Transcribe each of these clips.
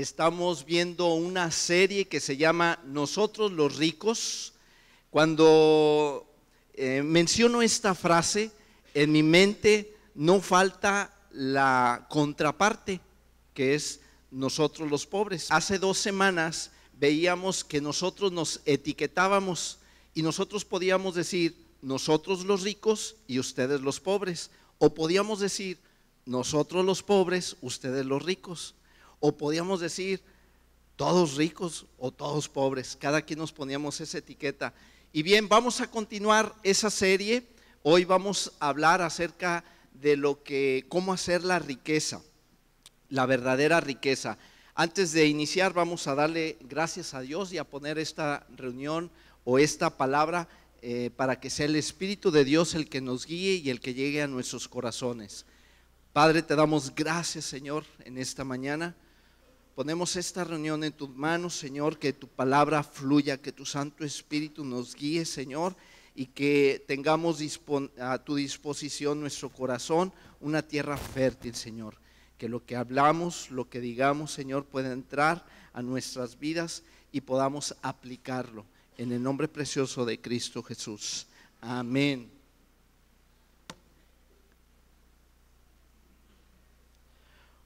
Estamos viendo una serie que se llama Nosotros los ricos. Cuando menciono esta frase, en mi mente no falta la contraparte, que es nosotros los pobres. Hace 2 semanas veíamos que nosotros nos etiquetábamos y nosotros podíamos decir nosotros los ricos y ustedes los pobres, o podíamos decir nosotros los pobres, ustedes los ricos, o podíamos decir todos ricos o todos pobres. Cada quien nos poníamos esa etiqueta. Y bien, vamos a continuar esa serie. Hoy vamos a hablar acerca de cómo hacer la riqueza, la verdadera riqueza. Antes de iniciar, vamos a darle gracias a Dios y a poner esta reunión o esta palabra para que sea el Espíritu de Dios el que nos guíe y el que llegue a nuestros corazones. Padre, te damos gracias, Señor, en esta mañana. Ponemos esta reunión en tus manos, Señor, que tu palabra fluya, que tu Santo Espíritu nos guíe, Señor, y que tengamos a tu disposición nuestro corazón, una tierra fértil, Señor. Que lo que hablamos, lo que digamos, Señor, pueda entrar a nuestras vidas y podamos aplicarlo. En el nombre precioso de Cristo Jesús. Amén.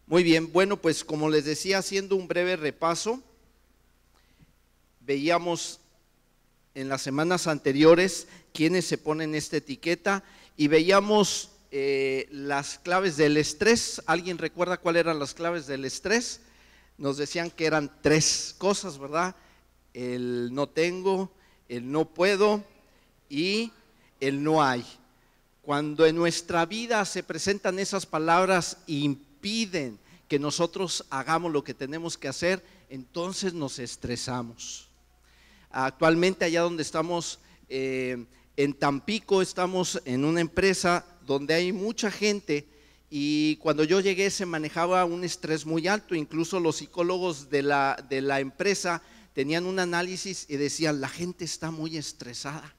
Muy bien, bueno, pues como les decía, haciendo un breve repaso, veíamos en las semanas anteriores quiénes se ponen esta etiqueta y veíamos las claves del estrés. ¿Alguien recuerda cuáles eran las claves del estrés? Nos decían que eran 3 cosas, ¿verdad? El no tengo, el no puedo y el no hay. Cuando en nuestra vida se presentan esas palabras impiden que nosotros hagamos lo que tenemos que hacer, entonces nos estresamos. Actualmente allá donde estamos, en Tampico, estamos en una empresa donde hay mucha gente y cuando yo llegué se manejaba un estrés muy alto. Incluso los psicólogos de la empresa tenían un análisis y decían, la gente está muy estresada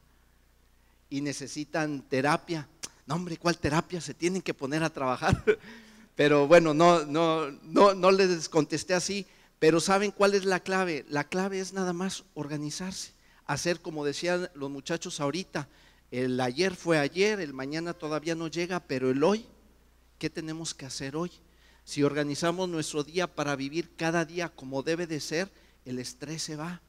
y necesitan terapia. No, hombre, ¿cuál terapia? Se tienen que poner a trabajar. Pero bueno, no les contesté así. Pero ¿saben cuál es la clave? La clave es nada más organizarse, hacer como decían los muchachos ahorita, el ayer fue ayer, el mañana todavía no llega, pero el hoy, ¿qué tenemos que hacer hoy? Si organizamos nuestro día para vivir cada día como debe de ser, el estrés se va.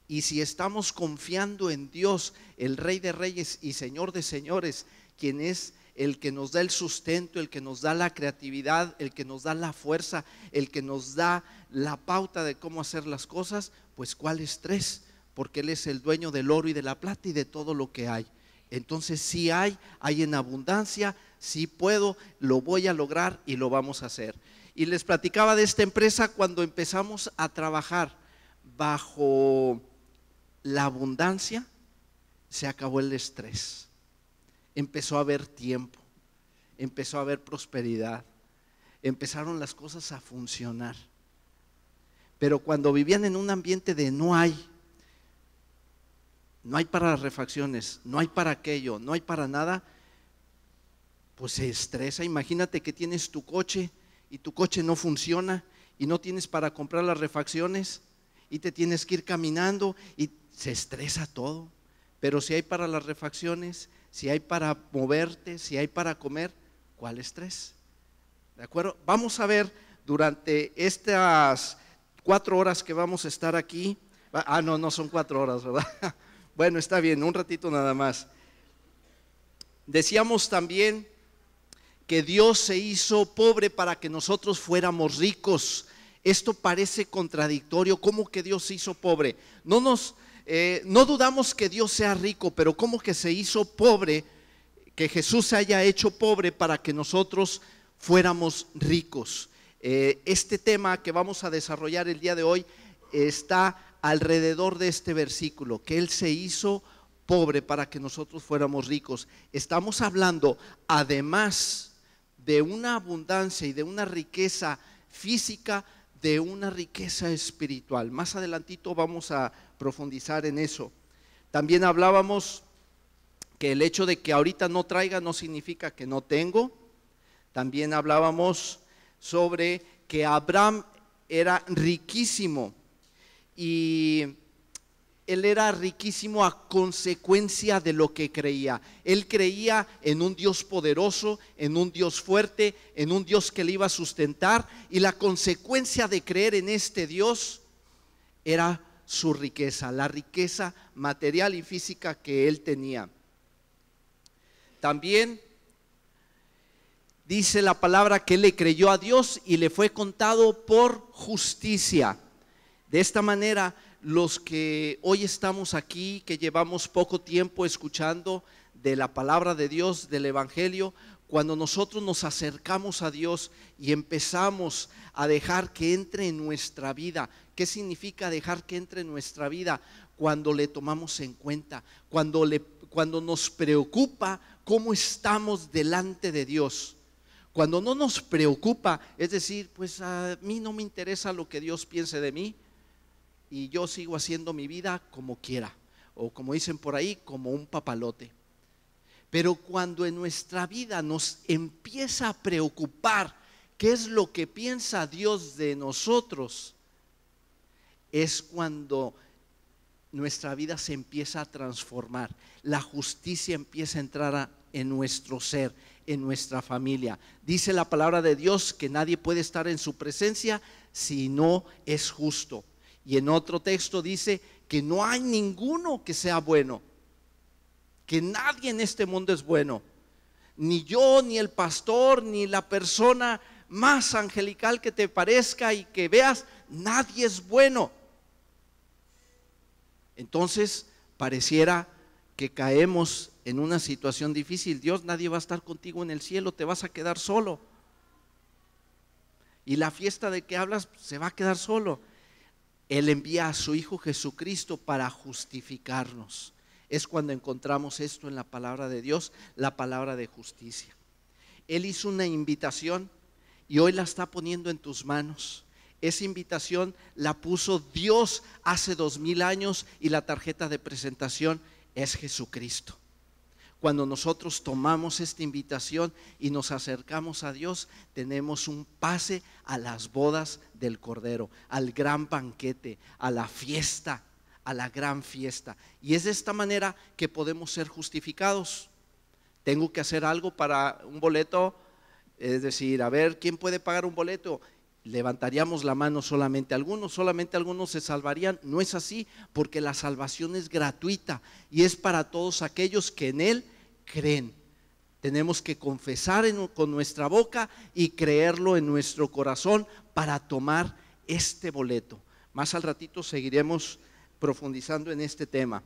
Y si estamos confiando en Dios, el Rey de Reyes y Señor de Señores, quien es el que nos da el sustento, el que nos da la creatividad, el que nos da la fuerza, el que nos da la pauta de cómo hacer las cosas, pues ¿cuál estrés? Porque Él es el dueño del oro y de la plata y de todo lo que hay. Entonces sí hay en abundancia, sí puedo, lo voy a lograr y lo vamos a hacer. Y les platicaba de esta empresa cuando empezamos a trabajar bajo la abundancia, se acabó el estrés. Empezó a haber tiempo, empezó a haber prosperidad, empezaron las cosas a funcionar. Pero cuando vivían en un ambiente de no hay para las refacciones, no hay para aquello, no hay para nada, pues se estresa. Imagínate que tienes tu coche y tu coche no funciona y no tienes para comprar las refacciones y te tienes que ir caminando y se estresa todo. Pero si hay para las refacciones, si hay para moverte, si hay para comer, ¿cuál estrés? ¿De acuerdo? Vamos a ver durante estas 4 horas que vamos a estar aquí. No son 4 horas, ¿verdad? Bueno, está bien, un ratito nada más. Decíamos también que Dios se hizo pobre para que nosotros fuéramos ricos. Esto parece contradictorio. ¿Cómo que Dios se hizo pobre? No dudamos que Dios sea rico, pero ¿cómo que se hizo pobre? Que Jesús se haya hecho pobre para que nosotros fuéramos ricos. Este tema que vamos a desarrollar el día de hoy está alrededor de este versículo, que Él se hizo pobre para que nosotros fuéramos ricos. Estamos hablando, además de una abundancia y de una riqueza física, de una riqueza espiritual. Más adelantito vamos a profundizar en eso. También hablábamos que el hecho de que ahorita no traiga no significa que no tengo. También hablábamos sobre que Abraham era riquísimo, y él era riquísimo a consecuencia de lo que creía. Él creía en un Dios poderoso, en un Dios fuerte, en un Dios que le iba a sustentar, y la consecuencia de creer en este Dios era su riqueza, la riqueza material y física que él tenía. También dice la palabra que él le creyó a Dios y le fue contado por justicia. De esta manera, los que hoy estamos aquí, que llevamos poco tiempo escuchando de la palabra de Dios, del Evangelio, cuando nosotros nos acercamos a Dios y empezamos a dejar que entre en nuestra vida. ¿Qué significa dejar que entre en nuestra vida? Cuando le tomamos en cuenta, cuando nos preocupa cómo estamos delante de Dios. Cuando no nos preocupa, es decir, pues a mí no me interesa lo que Dios piense de mí, y yo sigo haciendo mi vida como quiera, o como dicen por ahí, como un papalote. Pero cuando en nuestra vida nos empieza a preocupar qué es lo que piensa Dios de nosotros, es cuando nuestra vida se empieza a transformar. La justicia empieza a entrar en nuestro ser, en nuestra familia. Dice la palabra de Dios que nadie puede estar en su presencia si no es justo. Y en otro texto dice que no hay ninguno que sea bueno, que nadie en este mundo es bueno, ni yo, ni el pastor, ni la persona más angelical que te parezca y que veas, nadie es bueno. Entonces pareciera que caemos en una situación difícil. Dios, nadie va a estar contigo en el cielo, te vas a quedar solo, y la fiesta de que hablas se va a quedar solo. Él envía a su Hijo Jesucristo para justificarnos. Es cuando encontramos esto en la palabra de Dios, la palabra de justicia. Él hizo una invitación y hoy la está poniendo en tus manos. Esa invitación la puso Dios hace 2000 años y la tarjeta de presentación es Jesucristo. Cuando nosotros tomamos esta invitación y nos acercamos a Dios, tenemos un pase a las bodas del Cordero, al gran banquete, a la fiesta, a la gran fiesta. Y es de esta manera que podemos ser justificados. Tengo que hacer algo para un boleto, es decir, a ver, ¿quién puede pagar un boleto? Levantaríamos la mano solamente algunos se salvarían. No es así, porque la salvación es gratuita y es para todos aquellos que en Él creen. Tenemos que confesar con nuestra boca y creerlo en nuestro corazón para tomar este boleto. Más al ratito seguiremos profundizando en este tema.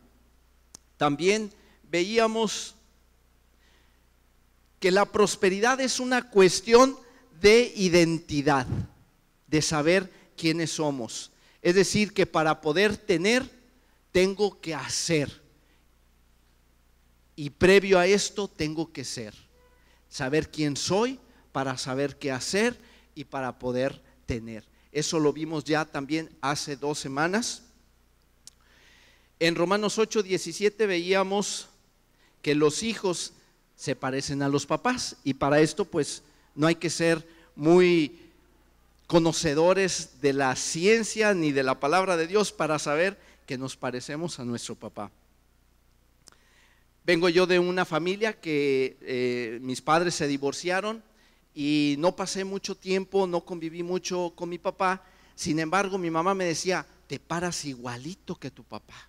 También veíamos que la prosperidad es una cuestión de identidad, de saber quiénes somos. Es decir, que para poder tener, tengo que hacer. Y previo a esto, tengo que ser. Saber quién soy para saber qué hacer y para poder tener. Eso lo vimos ya también hace 2 semanas. En Romanos 8:17 veíamos que los hijos se parecen a los papás, y para esto pues no hay que ser muy conocedores de la ciencia ni de la palabra de Dios para saber que nos parecemos a nuestro papá. Vengo yo de una familia que mis padres se divorciaron y no pasé mucho tiempo, no conviví mucho con mi papá. Sin embargo, mi mamá me decía, te paras igualito que tu papá,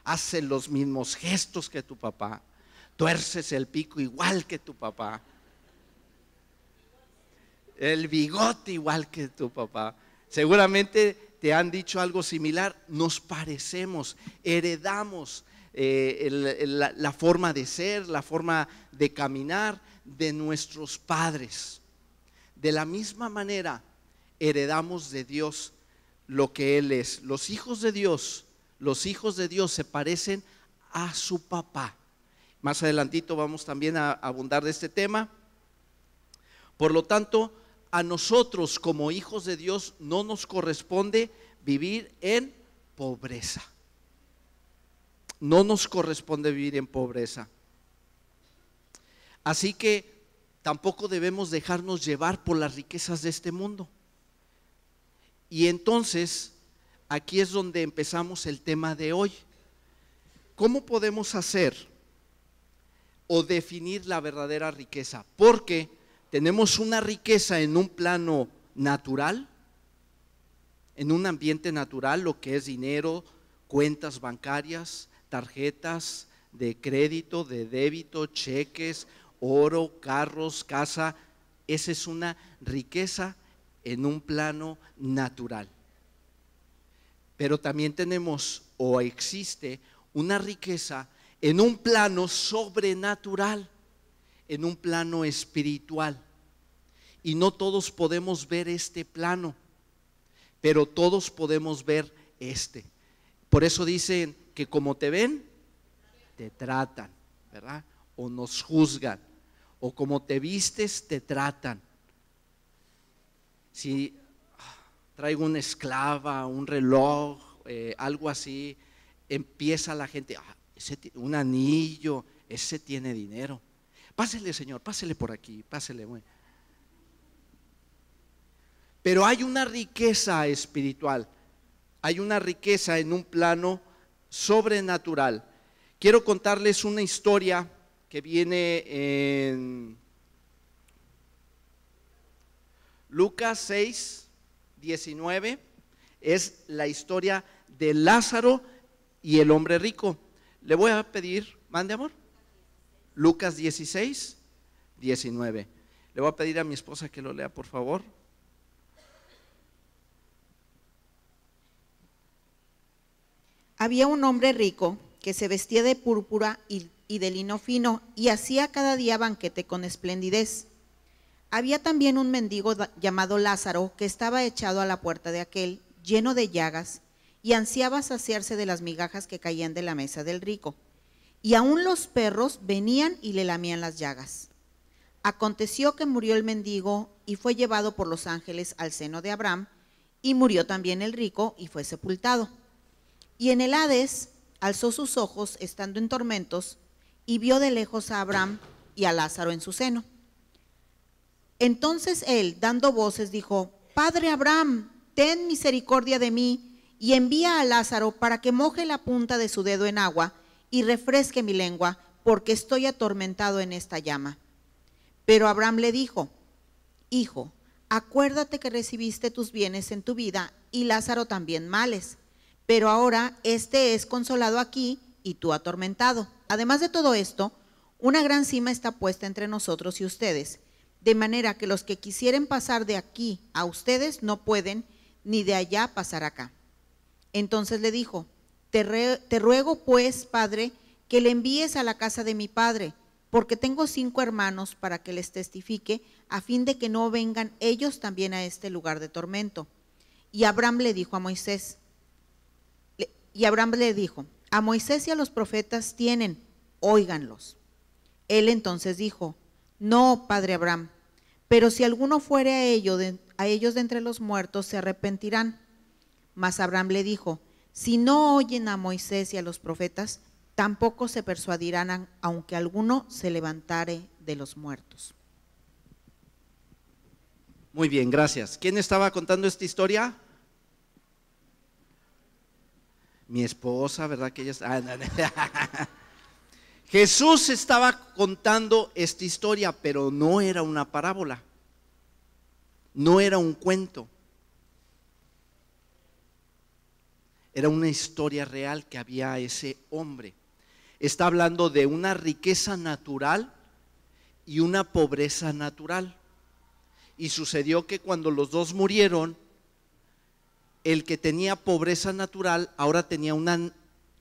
haces los mismos gestos que tu papá, tuerces el pico igual que tu papá, el bigote igual que tu papá. Seguramente te han dicho algo similar. Nos parecemos, heredamos la forma de ser, la forma de caminar de nuestros padres. De la misma manera heredamos de Dios lo que Él es. Los hijos de Dios se parecen a su papá. Más adelantito vamos también a abundar de este tema. Por lo tanto, a nosotros como hijos de Dios no nos corresponde vivir en pobreza. No nos corresponde vivir en pobreza. Así que tampoco debemos dejarnos llevar por las riquezas de este mundo. Y entonces, aquí es donde empezamos el tema de hoy. ¿Cómo podemos hacer o definir la verdadera riqueza? Porque tenemos una riqueza en un plano natural, en un ambiente natural, lo que es dinero, cuentas bancarias, tarjetas de crédito, de débito, cheques, oro, carros, casa. Esa es una riqueza en un plano natural. Pero también tenemos o existe una riqueza en un plano sobrenatural, en un plano espiritual. Y no todos podemos ver este plano, pero todos podemos ver este. Por eso dicen que como te ven, te tratan, ¿verdad? O nos juzgan, o como te vistes, te tratan. Si traigo una esclava, un reloj, algo así, empieza la gente, un anillo, ese tiene dinero. Pásele, señor, pásele por aquí, pásele. Pero hay una riqueza espiritual, hay una riqueza en un plano sobrenatural. Quiero contarles una historia que viene en Lucas 6, 19. Es la historia de Lázaro y el hombre rico. Le voy a pedir, mande amor. Lucas 16, 19. Le voy a pedir a mi esposa que lo lea, por favor. Había un hombre rico que se vestía de púrpura y de lino fino y hacía cada día banquete con esplendidez. Había también un mendigo llamado Lázaro que estaba echado a la puerta de aquel, lleno de llagas, y ansiaba saciarse de las migajas que caían de la mesa del rico. Y aún los perros venían y le lamían las llagas. Aconteció que murió el mendigo y fue llevado por los ángeles al seno de Abraham, y murió también el rico y fue sepultado. Y en el Hades alzó sus ojos estando en tormentos y vio de lejos a Abraham y a Lázaro en su seno. Entonces él, dando voces, dijo: Padre Abraham, ten misericordia de mí y envía a Lázaro para que moje la punta de su dedo en agua y refresque mi lengua, porque estoy atormentado en esta llama. Pero Abraham le dijo: Hijo, acuérdate que recibiste tus bienes en tu vida y Lázaro también males. Pero ahora este es consolado aquí y tú atormentado. Además de todo esto, una gran sima está puesta entre nosotros y ustedes, de manera que los que quisieren pasar de aquí a ustedes no pueden, ni de allá pasar acá. Entonces le dijo: te ruego pues, padre, que le envíes a la casa de mi padre, porque tengo 5 hermanos para que les testifique, a fin de que no vengan ellos también a este lugar de tormento. Y Abraham le dijo a Moisés, a Moisés y a los profetas tienen, óiganlos. Él entonces dijo: No, padre Abraham, pero si alguno fuere a ellos de entre los muertos, se arrepentirán. Mas Abraham le dijo: Si no oyen a Moisés y a los profetas, tampoco se persuadirán, aunque alguno se levantare de los muertos. Muy bien, gracias. ¿Quién estaba contando esta historia? Mi esposa, ¿verdad? Que ella Jesús estaba contando esta historia, pero no era una parábola, no era un cuento, era una historia real que había ese hombre. Está hablando de una riqueza natural y una pobreza natural. Y sucedió que cuando los dos murieron, el que tenía pobreza natural ahora tenía una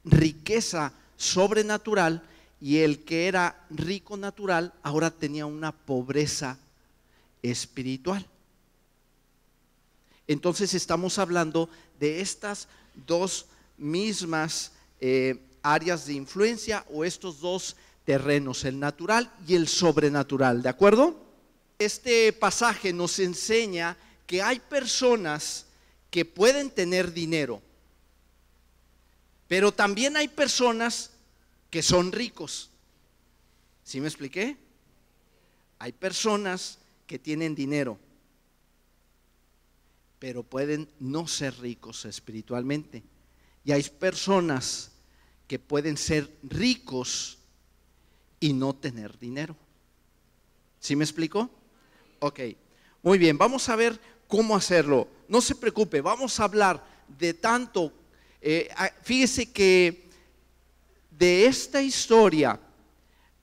riqueza sobrenatural, y el que era rico natural ahora tenía una pobreza espiritual. Entonces estamos hablando de estas dos mismas áreas de influencia, o estos dos terrenos, el natural y el sobrenatural, ¿de acuerdo? Este pasaje nos enseña que hay personas que pueden tener dinero, pero también hay personas que son ricos. ¿Sí me expliqué? Hay personas que tienen dinero, pero pueden no ser ricos espiritualmente. Y hay personas que pueden ser ricos y no tener dinero. ¿Sí me explico? Ok, muy bien, vamos a ver cómo hacerlo. No se preocupe, vamos a hablar de tanto. Fíjese que de esta historia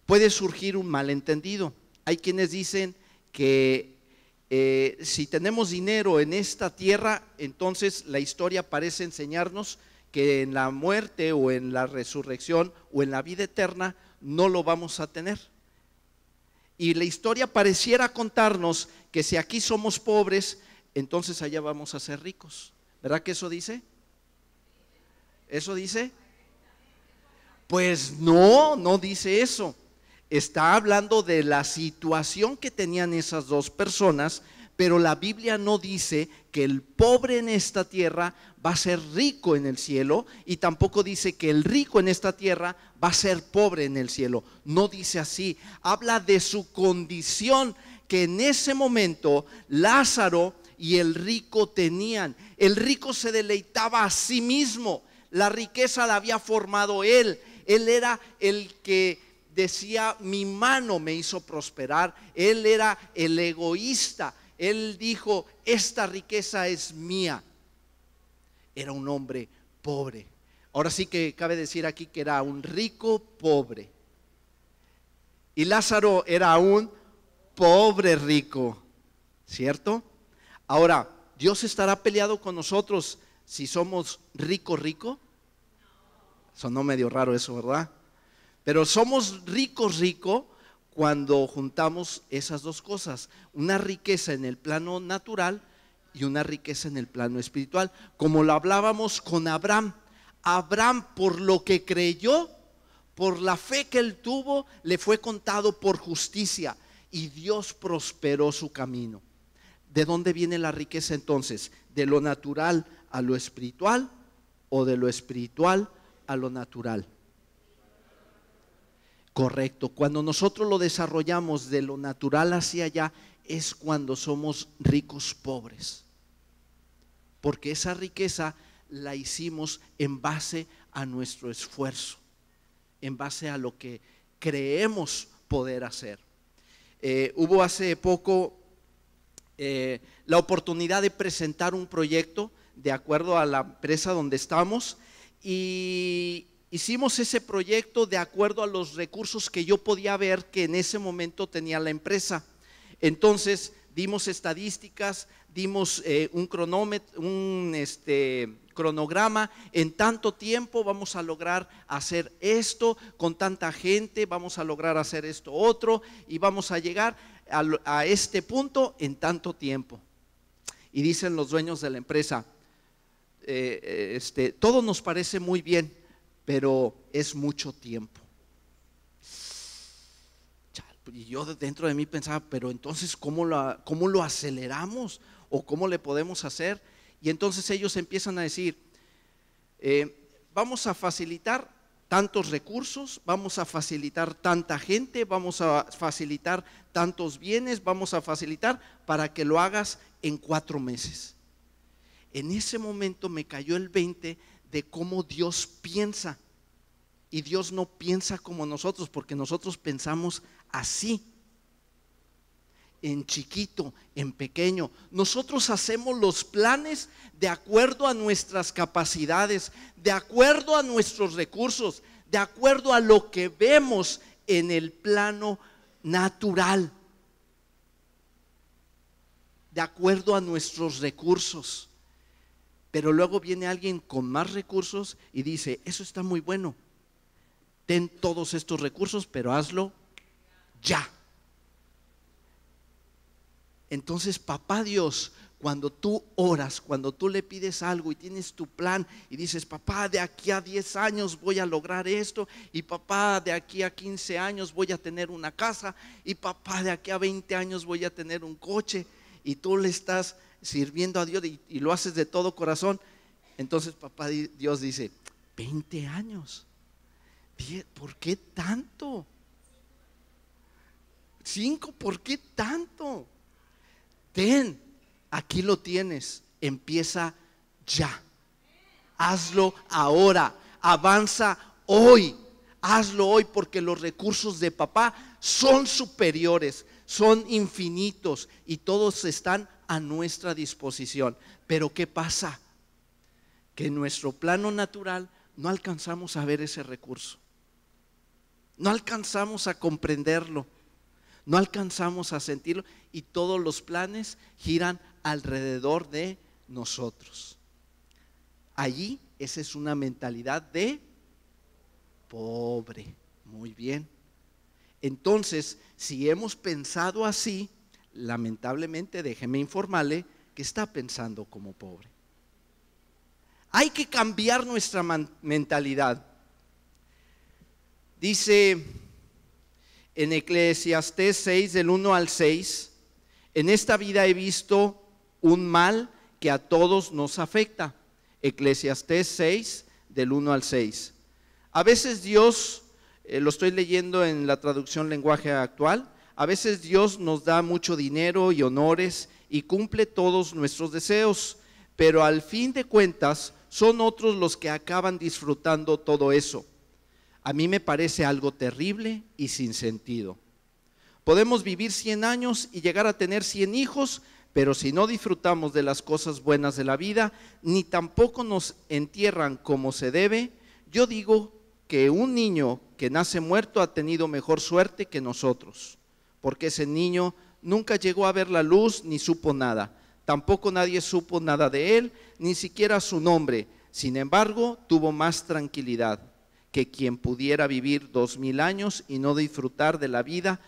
puede surgir un malentendido. Hay quienes dicen que si tenemos dinero en esta tierra, entonces la historia parece enseñarnos que en la muerte o en la resurrección o en la vida eterna no lo vamos a tener. Y la historia pareciera contarnos que si aquí somos pobres, entonces allá vamos a ser ricos. ¿Verdad que eso dice? ¿Eso dice? Pues no, no dice eso. Está hablando de la situación que tenían esas dos personas, pero la Biblia no dice que el pobre en esta tierra va a ser rico en el cielo, y tampoco dice que el rico en esta tierra va a ser pobre en el cielo. No dice así. Habla de su condición que en ese momento Lázaro y el rico tenían. El rico se deleitaba a sí mismo. La riqueza la había formado él. Él era el que decía: mi mano me hizo prosperar. Él era el egoísta. Él dijo: esta riqueza es mía. Era un hombre pobre. Ahora sí que cabe decir aquí que era un rico pobre. Y Lázaro era un pobre rico, ¿cierto? Ahora, ¿Dios estará peleado con nosotros si somos rico? Sonó medio raro eso, ¿verdad? Pero somos rico cuando juntamos esas dos cosas: una riqueza en el plano natural y una riqueza en el plano espiritual. Como lo hablábamos con Abraham. Abraham, por lo que creyó, por la fe que él tuvo, le fue contado por justicia, y Dios prosperó su camino. ¿De dónde viene la riqueza entonces? ¿De lo natural a lo espiritual o de lo espiritual a lo natural? Correcto. Cuando nosotros lo desarrollamos de lo natural hacia allá, es cuando somos ricos pobres, porque esa riqueza la hicimos en base a nuestro esfuerzo, en base a lo que creemos poder hacer. Hubo hace poco la oportunidad de presentar un proyecto de acuerdo a la empresa donde estamos, y hicimos ese proyecto de acuerdo a los recursos que yo podía ver que en ese momento tenía la empresa. Entonces dimos estadísticas, dimos un cronómetro, cronograma: en tanto tiempo vamos a lograr hacer esto, con tanta gente vamos a lograr hacer esto otro, y vamos a llegar a este punto en tanto tiempo. Y dicen los dueños de la empresa: todo nos parece muy bien, pero es mucho tiempo. Y yo dentro de mí pensaba: pero entonces ¿cómo lo aceleramos? ¿O cómo le podemos hacer? Y entonces ellos empiezan a decir: vamos a facilitar tantos recursos, vamos a facilitar tanta gente, vamos a facilitar tantos bienes, vamos a facilitar para que lo hagas en 4 meses. En ese momento me cayó el 20 de cómo Dios piensa. Y Dios no piensa como nosotros, porque nosotros pensamos así, en chiquito, en pequeño. Nosotros hacemos los planes de acuerdo a nuestras capacidades, de acuerdo a nuestros recursos, de acuerdo a lo que vemos en el plano natural, de acuerdo a nuestros recursos. Pero luego viene alguien con más recursos y dice: eso está muy bueno, ten todos estos recursos, pero hazlo ya. Entonces, papá Dios, cuando tú oras, cuando tú le pides algo y tienes tu plan y dices: papá, de aquí a 10 años voy a lograr esto, y papá, de aquí a 15 años voy a tener una casa, y papá, de aquí a 20 años voy a tener un coche, y tú le estás sirviendo a Dios y lo haces de todo corazón, entonces papá Dios dice: 20 años, ¿por qué tanto? 5, ¿por qué tanto? Ten, aquí lo tienes, empieza ya. Hazlo ahora, avanza hoy, hazlo hoy, porque los recursos de papá son superiores, son infinitos y todos están a nuestra disposición. Pero ¿qué pasa? Que en nuestro plano natural no alcanzamos a ver ese recurso, no alcanzamos a comprenderlo, no alcanzamos a sentirlo, y todos los planes giran alrededor de nosotros. Allí esa es una mentalidad de pobre. Muy bien. Entonces, si hemos pensado así, lamentablemente déjeme informarle que está pensando como pobre. Hay que cambiar nuestra mentalidad. Dice en Eclesiastés 6, del 1 al 6, en esta vida he visto un mal que a todos nos afecta. Eclesiastés 6, del 1 al 6. A veces Dios, lo estoy leyendo en la traducción lenguaje actual, a veces Dios nos da mucho dinero y honores y cumple todos nuestros deseos, pero al fin de cuentas son otros los que acaban disfrutando todo eso. A mí me parece algo terrible y sin sentido. Podemos vivir 100 años y llegar a tener 100 hijos, pero si no disfrutamos de las cosas buenas de la vida, ni tampoco nos entierran como se debe, yo digo que un niño que nace muerto ha tenido mejor suerte que nosotros, porque ese niño nunca llegó a ver la luz ni supo nada. Tampoco nadie supo nada de él, ni siquiera su nombre. Sin embargo, tuvo más tranquilidad que quien pudiera vivir 2000 años y no disfrutar de la vida,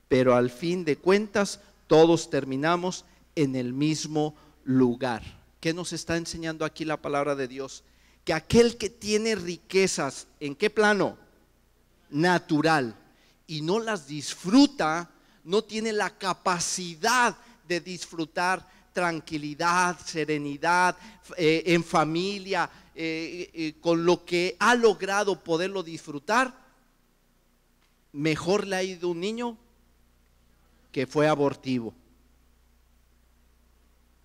pero al fin de cuentas todos terminamos en el mismo lugar. ¿Qué nos está enseñando aquí la palabra de Dios? Que aquel que tiene riquezas, ¿en qué plano? Natural, y no las disfruta, no tiene la capacidad de disfrutar tranquilidad, serenidad, en familia, con lo que ha logrado poderlo disfrutar. Mejor le ha ido un niño que fue abortivo,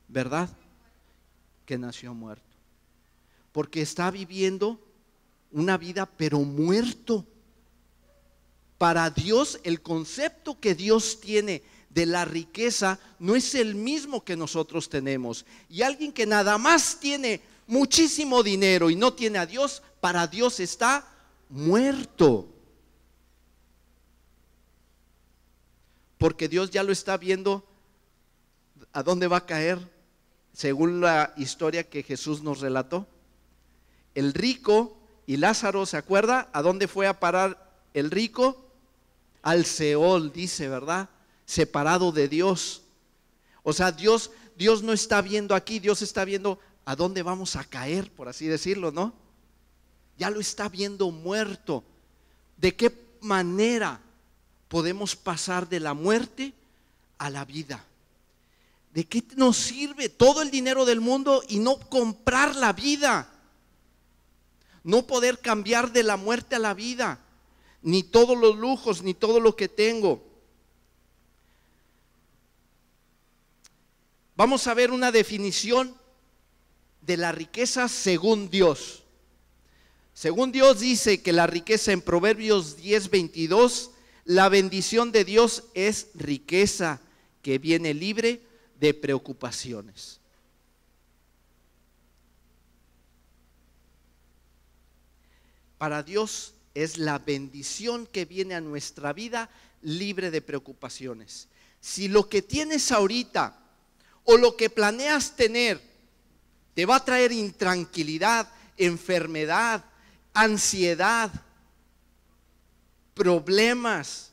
¿verdad? Que nació muerto, porque está viviendo una vida pero muerto. Para Dios, el concepto que Dios tiene de la riqueza no es el mismo que nosotros tenemos. Y alguien que nada más tiene muchísimo dinero y no tiene a Dios, para Dios está muerto, porque Dios ya lo está viendo a dónde va a caer, según la historia que Jesús nos relató. El rico y Lázaro, ¿se acuerda? ¿A dónde fue a parar el rico? Al Seol, dice, ¿verdad? Separado de Dios. O sea, Dios no está viendo aquí, Dios está viendo a dónde vamos a caer, por así decirlo, ¿no? Ya lo está viendo muerto. ¿De qué manera podemos pasar de la muerte a la vida? ¿De qué nos sirve todo el dinero del mundo y no comprar la vida? No poder cambiar de la muerte a la vida, ni todos los lujos, ni todo lo que tengo. Vamos a ver una definición de la riqueza según Dios. Según Dios dice que la riqueza en Proverbios 10:22, la bendición de Dios es riqueza que viene libre de preocupaciones. Para Dios es la bendición que viene a nuestra vida libre de preocupaciones. Si lo que tienes ahorita o lo que planeas tener te va a traer intranquilidad, enfermedad, ansiedad, problemas,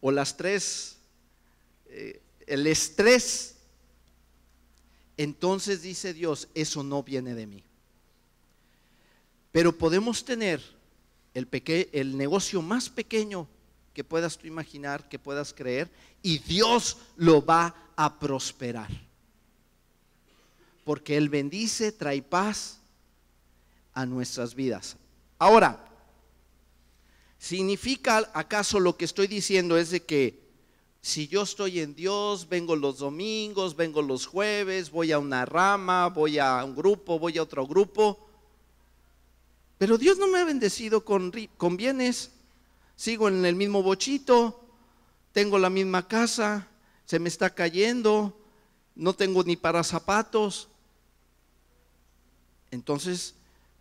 o las tres, el estrés, entonces dice Dios, eso no viene de mí. Pero podemos tener el negocio más pequeño que puedas tú imaginar, que puedas creer, y Dios lo va a prosperar, porque Él bendice, trae paz a nuestras vidas. Ahora, ¿significa acaso lo que estoy diciendo es de que Si yo estoy en Dios, vengo los domingos, vengo los jueves, voy a una rama, voy a un grupo, voy a otro grupo. Pero Dios no me ha bendecido con bienes. Sigo en el mismo bochito, tengo la misma casa, se me está cayendo, no tengo ni para zapatos. Entonces,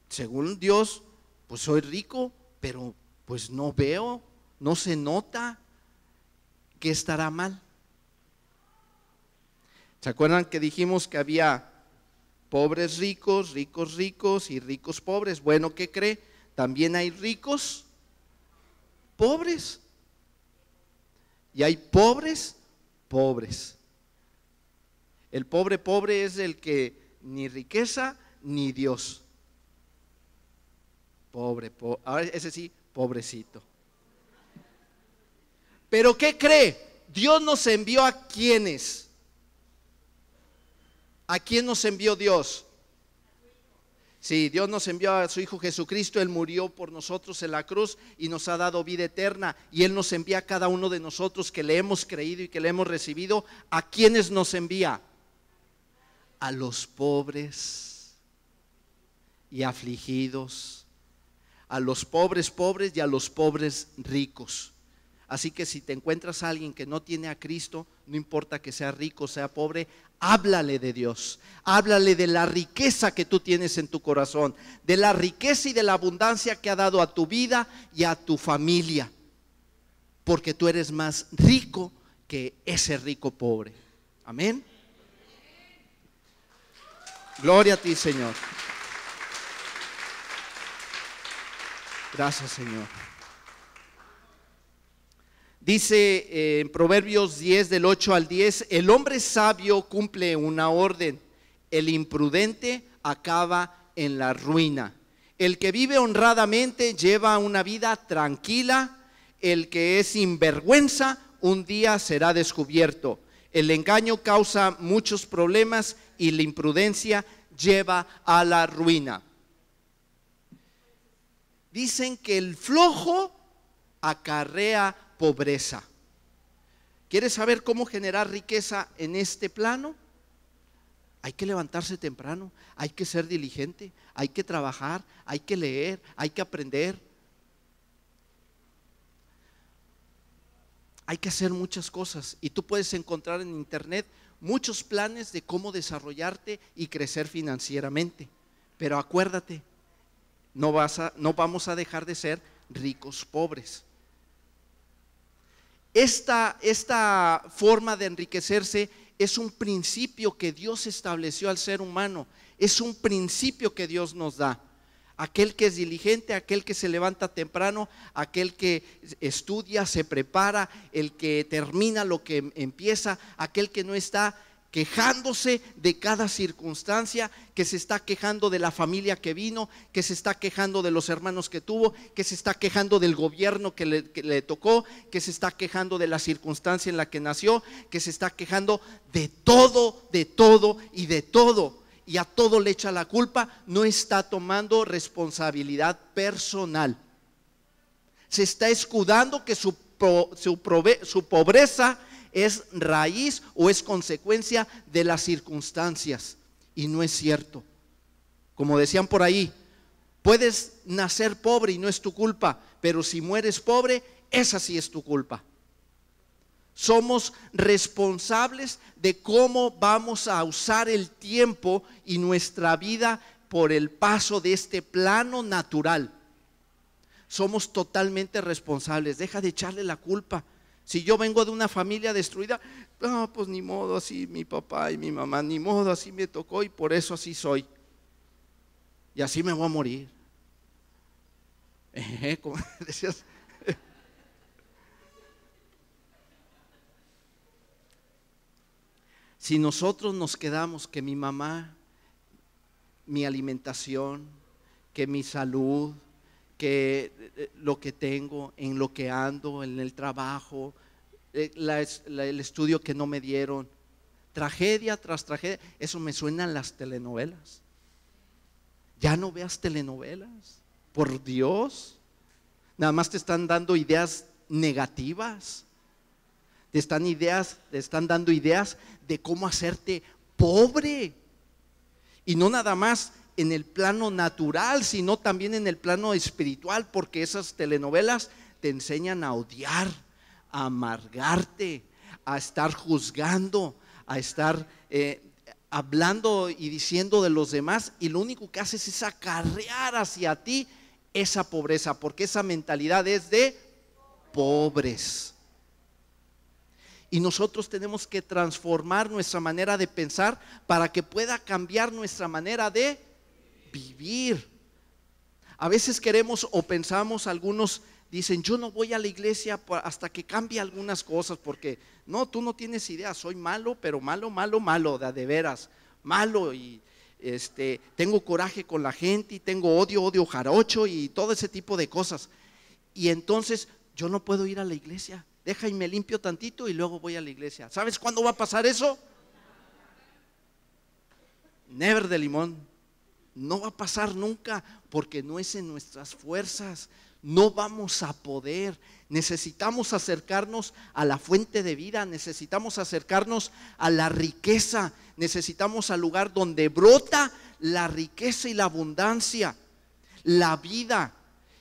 según Dios, pues soy rico, pero pues no veo, no se nota. ¿Qué estará mal? ¿Se acuerdan que dijimos que había pobres ricos, ricos ricos y ricos pobres? Bueno, ¿qué cree? También hay ricos pobres y hay pobres pobres. El pobre pobre es el que ni riqueza ni Dios. Pobre, ahora ese sí, pobrecito. Pero ¿qué cree? Dios nos envió ¿a quiénes? ¿A quién nos envió Dios? Sí, Dios nos envió a su Hijo Jesucristo. Él murió por nosotros en la cruz y nos ha dado vida eterna. Y Él nos envía a cada uno de nosotros que le hemos creído y que le hemos recibido. ¿A quiénes nos envía? A los pobres y afligidos, a los pobres pobres y a los pobres ricos. Así que si te encuentras a alguien que no tiene a Cristo, no importa que sea rico o sea pobre, háblale de Dios, háblale de la riqueza que tú tienes en tu corazón, de la riqueza y de la abundancia que ha dado a tu vida y a tu familia, porque tú eres más rico que ese rico pobre. Amén. Gloria a ti, Señor. Gracias, Señor. Dice en Proverbios 10 del 8 al 10, el hombre sabio cumple una orden, el imprudente acaba en la ruina. El que vive honradamente lleva una vida tranquila, el que es sinvergüenza un día será descubierto. El engaño causa muchos problemas y la imprudencia lleva a la ruina. Dicen que el flojo acarrea pobreza. ¿Quieres saber cómo generar riqueza en este plano? Hay que levantarse temprano, hay que ser diligente, hay que trabajar, hay que leer, hay que aprender. Hay que hacer muchas cosas y tú puedes encontrar en internet muchos planes de cómo desarrollarte y crecer financieramente. Pero acuérdate, no vamos a dejar de ser ricos pobres. Esta forma de enriquecerse es un principio que Dios estableció al ser humano, es un principio que Dios nos da. Aquel que es diligente, aquel que se levanta temprano, aquel que estudia, se prepara, el que termina lo que empieza, aquel que no está quejándose de cada circunstancia, que se está quejando de la familia que vino, que se está quejando de los hermanos que tuvo, que se está quejando del gobierno que le tocó, que se está quejando de la circunstancia en la que nació, que se está quejando de todo y de todo, y a todo le echa la culpa, no está tomando responsabilidad personal. Se está escudando que su pobreza es raíz o es consecuencia de las circunstancias, y no es cierto. Como decían por ahí, puedes nacer pobre y no es tu culpa, pero si mueres pobre, esa sí es tu culpa. Somos responsables de cómo vamos a usar el tiempo y nuestra vida por el paso de este plano natural. Somos totalmente responsables. Deja de echarle la culpa. Si yo vengo de una familia destruida, no, pues ni modo, así mi papá y mi mamá, ni modo, así me tocó y por eso así soy. Y así me voy a morir. Como decías. Si nosotros nos quedamos que mi mamá, mi alimentación, que mi salud, que lo que tengo, en lo que ando, en el trabajo, el estudio que no me dieron, tragedia tras tragedia, eso me suenan las telenovelas. Ya no veas telenovelas, por Dios, nada más te están dando ideas negativas. Te están dando ideas de cómo hacerte pobre. Y no nada más en el plano natural, sino también en el plano espiritual, porque esas telenovelas te enseñan a odiar, a amargarte, a estar juzgando, a estar hablando y diciendo de los demás, y lo único que haces es acarrear hacia ti esa pobreza, porque esa mentalidad es de pobres. Y nosotros tenemos que transformar nuestra manera de pensar para que pueda cambiar nuestra manera de vivir. A veces queremos o pensamos, algunos dicen, yo no voy a la iglesia hasta que cambie algunas cosas, porque no, tú no tienes idea, soy malo, pero malo, de veras, malo, y tengo coraje con la gente, y tengo odio jarocho y todo ese tipo de cosas. Y entonces yo no puedo ir a la iglesia. Deja y me limpio tantito y luego voy a la iglesia. ¿Sabes cuándo va a pasar eso? Never de limón. No va a pasar nunca, porque no es en nuestras fuerzas. No vamos a poder. Necesitamos acercarnos a la fuente de vida. Necesitamos acercarnos a la riqueza. Necesitamos al lugar donde brota la riqueza y la abundancia, la vida.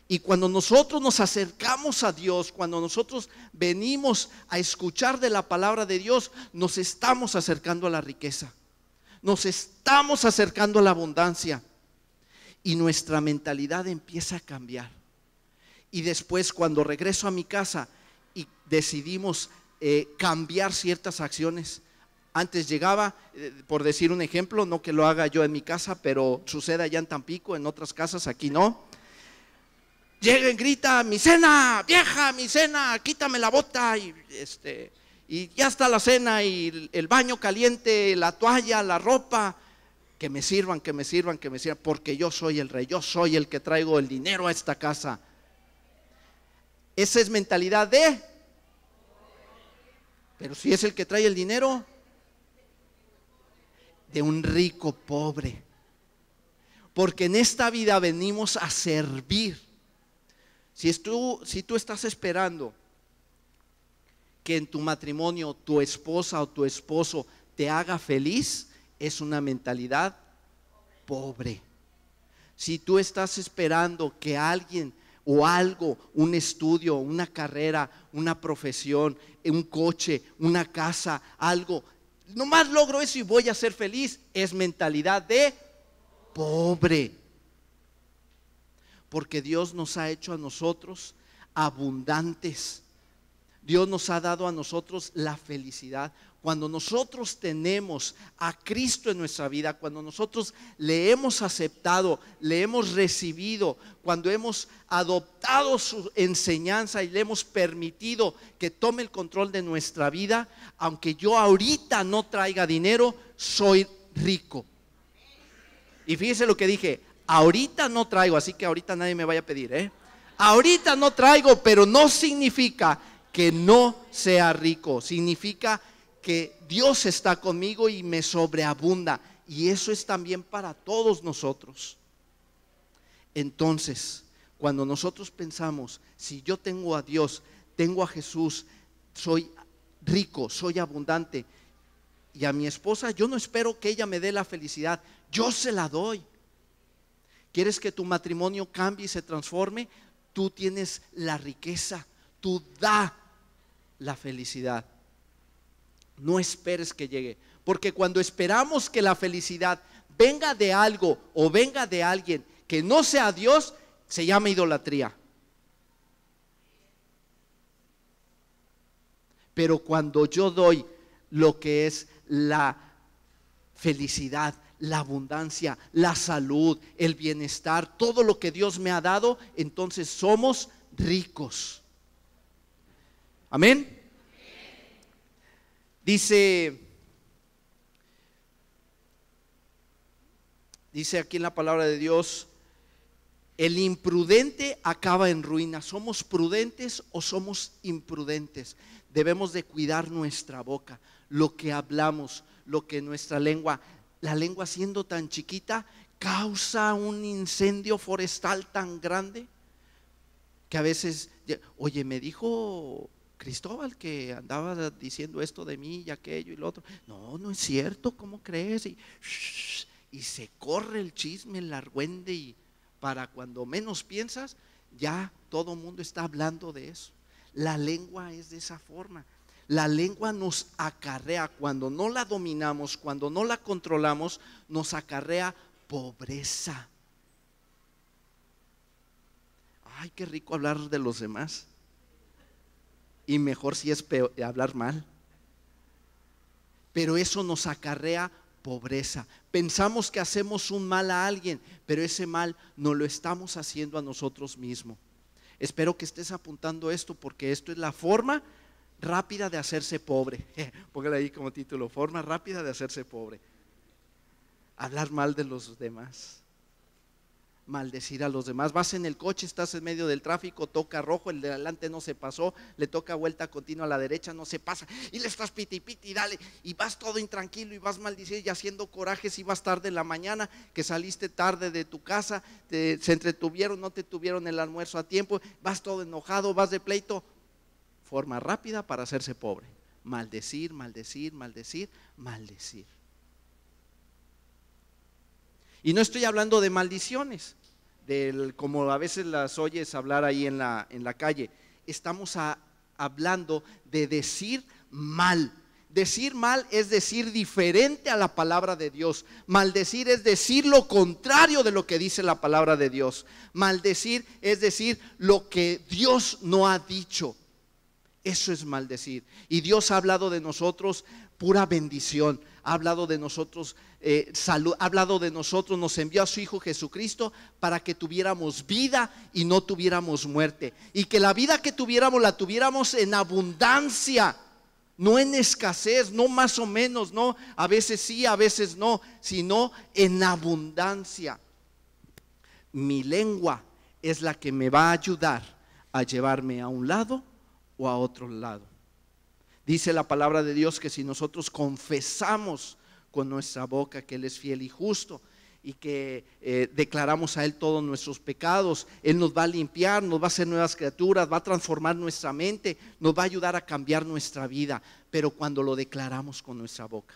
Y cuando nosotros nos acercamos a Dios, cuando nosotros venimos a escuchar de la palabra de Dios, nos estamos acercando a la riqueza, nos estamos acercando a la abundancia, y nuestra mentalidad empieza a cambiar. Y después, cuando regreso a mi casa y decidimos cambiar ciertas acciones, antes llegaba, por decir un ejemplo, no que lo haga yo en mi casa, pero sucede allá en Tampico, en otras casas, aquí no. Llega y grita, mi cena, vieja, mi cena, quítame la bota, y ya está la cena, y el baño caliente, la toalla, la ropa, que me sirvan, porque yo soy el rey, yo soy el que traigo el dinero a esta casa. Esa es mentalidad pero si es el que trae el dinero, de un rico pobre, porque en esta vida venimos a servir. Si tú estás esperando que en tu matrimonio tu esposa o tu esposo te haga feliz, es una mentalidad pobre. Si tú estás esperando que alguien o algo, un estudio, una carrera, una profesión, un coche, una casa, algo, nomás logro eso y voy a ser feliz, es mentalidad de pobre. Porque Dios nos ha hecho a nosotros abundantes. Dios nos ha dado a nosotros la felicidad. Cuando nosotros tenemos a Cristo en nuestra vida, cuando nosotros le hemos aceptado, le hemos recibido, cuando hemos adoptado su enseñanza y le hemos permitido que tome el control de nuestra vida, aunque yo ahorita no traiga dinero, soy rico. Y fíjese lo que dije, ahorita no traigo, así que ahorita nadie me vaya a pedir, ahorita no traigo, pero no significa que no sea rico, significa que Dios está conmigo y me sobreabunda, y eso es también para todos nosotros. Entonces, cuando nosotros pensamos, si yo tengo a Dios, tengo a Jesús, soy rico, soy abundante, y a mi esposa, yo no espero que ella me dé la felicidad, yo se la doy. ¿Quieres que tu matrimonio cambie y se transforme? Tú tienes la riqueza, tú da la felicidad. No esperes que llegue, porque cuando esperamos que la felicidad venga de algo o venga de alguien que no sea Dios, se llama idolatría. Pero cuando yo doy lo que es la felicidad, la abundancia, la salud, el bienestar, todo lo que Dios me ha dado, entonces somos ricos. Amén. Dice aquí en la palabra de Dios, el imprudente acaba en ruina. ¿Somos prudentes o somos imprudentes? Debemos de cuidar nuestra boca, lo que hablamos, lo que nuestra lengua, la lengua siendo tan chiquita, causa un incendio forestal tan grande que a veces, oye, me dijo Cristóbal que andaba diciendo esto de mí y aquello y lo otro. No, no es cierto, ¿cómo crees? Y se corre el chisme, el argüende, y para cuando menos piensas, ya todo el mundo está hablando de eso. La lengua es de esa forma. La lengua nos acarrea, cuando no la dominamos, cuando no la controlamos, nos acarrea pobreza. Ay, qué rico hablar de los demás. Y mejor si es hablar mal. Pero eso nos acarrea pobreza. Pensamos que hacemos un mal a alguien, pero ese mal no lo estamos haciendo a nosotros mismos. Espero que estés apuntando esto, porque esto es la forma rápida de hacerse pobre. Póngale ahí como título: forma rápida de hacerse pobre. Hablar mal de los demás, maldecir a los demás. Vas en el coche, estás en medio del tráfico, toca rojo, el de adelante no se pasó, le toca vuelta continua a la derecha, no se pasa, y le estás piti piti y dale, y vas todo intranquilo y vas maldiciendo y haciendo corajes, y vas tarde en la mañana, que saliste tarde de tu casa, se entretuvieron, no te tuvieron el almuerzo a tiempo, vas todo enojado, vas de pleito. Forma rápida para hacerse pobre: maldecir, maldecir, maldecir, maldecir. Y no estoy hablando de maldiciones, como a veces las oyes hablar ahí en la calle. Estamos hablando de decir mal. Decir mal es decir diferente a la palabra de Dios. Maldecir es decir lo contrario de lo que dice la palabra de Dios. Maldecir es decir lo que Dios no ha dicho. Eso es maldecir. Y Dios ha hablado de nosotros pura bendición, ha hablado de nosotros salud, ha hablado de nosotros, nos envió a su Hijo Jesucristo para que tuviéramos vida y no tuviéramos muerte, y que la vida que tuviéramos la tuviéramos en abundancia, no en escasez, no más o menos, no a veces sí, a veces no, sino en abundancia. Mi lengua es la que me va a ayudar a llevarme a un lado o a otro lado. Dice la palabra de Dios que si nosotros confesamos con nuestra boca que Él es fiel y justo, y que declaramos a Él todos nuestros pecados, Él nos va a limpiar, nos va a hacer nuevas criaturas, va a transformar nuestra mente, nos va a ayudar a cambiar nuestra vida. Pero cuando lo declaramos con nuestra boca,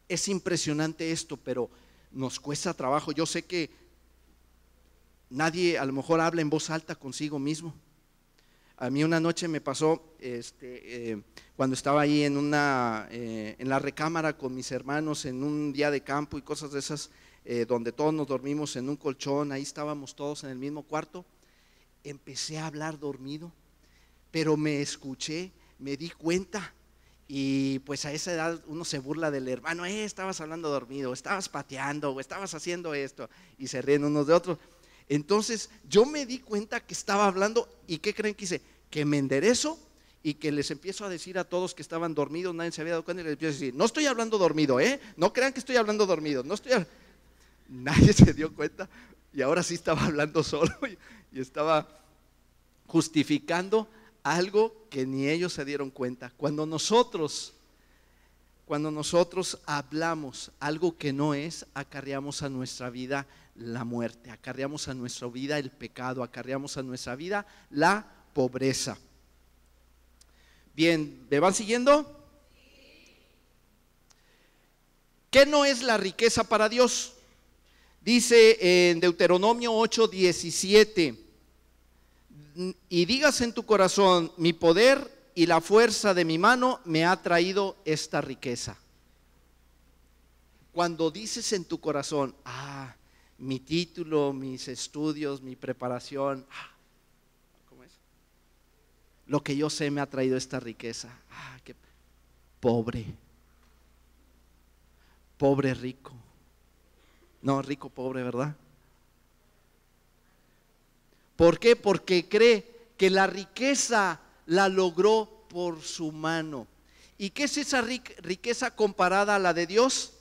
es impresionante esto, pero nos cuesta trabajo. Yo sé que nadie a lo mejor habla en voz alta consigo mismo. A mí una noche me pasó cuando estaba ahí en la recámara con mis hermanos en un día de campo y cosas de esas, donde todos nos dormimos en un colchón, ahí estábamos todos en el mismo cuarto. Empecé a hablar dormido, pero me escuché, me di cuenta, y pues a esa edad uno se burla del hermano: estabas hablando dormido, estabas pateando, o estabas haciendo esto, y se ríen unos de otros. Entonces yo me di cuenta que estaba hablando, y ¿qué creen que hice? Que me enderezo y que les empiezo a decir a todos que estaban dormidos, nadie se había dado cuenta, y les empiezo a decir: no estoy hablando dormido, no crean que estoy hablando dormido, Nadie se dio cuenta, y ahora sí estaba hablando solo y estaba justificando algo que ni ellos se dieron cuenta. Cuando nosotros hablamos algo que no es, acarreamos a nuestra vida la muerte, acarreamos a nuestra vida el pecado, acarreamos a nuestra vida la pobreza. Bien, ¿me van siguiendo? ¿Qué no es la riqueza para Dios? Dice en Deuteronomio 8:17: y digas en tu corazón: mi poder y la fuerza de mi mano me ha traído esta riqueza. Cuando dices en tu corazón: mi título, mis estudios, mi preparación, ¿cómo es? Lo que yo sé me ha traído esta riqueza. Qué pobre rico. No, rico pobre, ¿verdad? ¿Por qué? Porque cree que la riqueza la logró por su mano. ¿Y qué es esa riqueza comparada a la de Dios?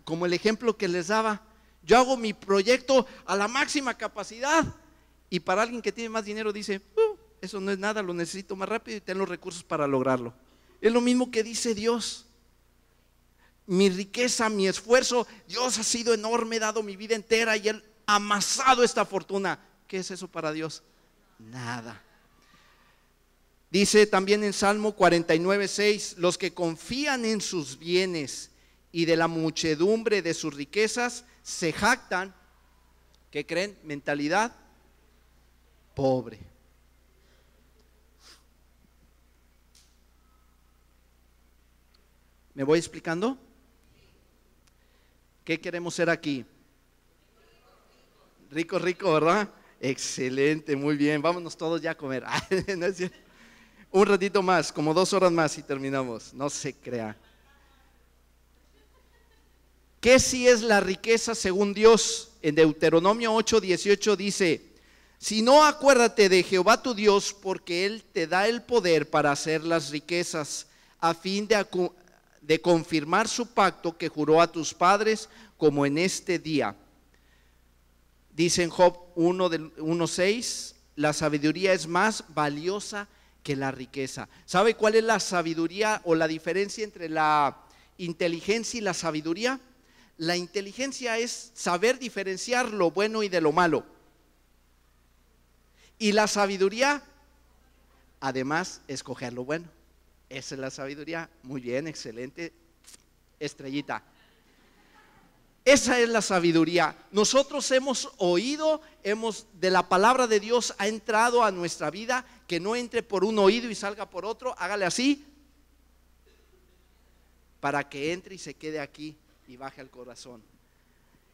Como el ejemplo que les daba: yo hago mi proyecto a la máxima capacidad, y para alguien que tiene más dinero dice: eso no es nada, lo necesito más rápido y ten los recursos para lograrlo. Es lo mismo que dice Dios: mi riqueza, mi esfuerzo, Dios ha sido enorme, he dado mi vida entera y Él ha amasado esta fortuna. ¿Qué es eso para Dios? Nada. Dice también en Salmo 49:6, los que confían en sus bienes y de la muchedumbre de sus riquezas se jactan. ¿Qué creen? Mentalidad pobre. ¿Me voy explicando? ¿Qué queremos ser aquí? Rico, rico, ¿verdad? Excelente, muy bien. Vámonos todos ya a comer. ¿No es cierto? Un ratito más, como 2 horas más y terminamos. No se crea. ¿Qué sí es la riqueza según Dios? En Deuteronomio 8:18 dice: si no, acuérdate de Jehová tu Dios, porque Él te da el poder para hacer las riquezas, a fin de confirmar su pacto que juró a tus padres, como en este día. Dice en Job 1:6, la sabiduría es más valiosa que la riqueza. ¿Sabe cuál es la sabiduría o la diferencia entre la inteligencia y la sabiduría? La inteligencia es saber diferenciar lo bueno y de lo malo. Y la sabiduría, además, escoger lo bueno. Esa es la sabiduría. Muy bien, excelente. Estrellita. Esa es la sabiduría. Nosotros hemos oído, de la palabra de Dios ha entrado a nuestra vida, que no entre por un oído y salga por otro. Hágale así, para que entre y se quede aquí y baje al corazón.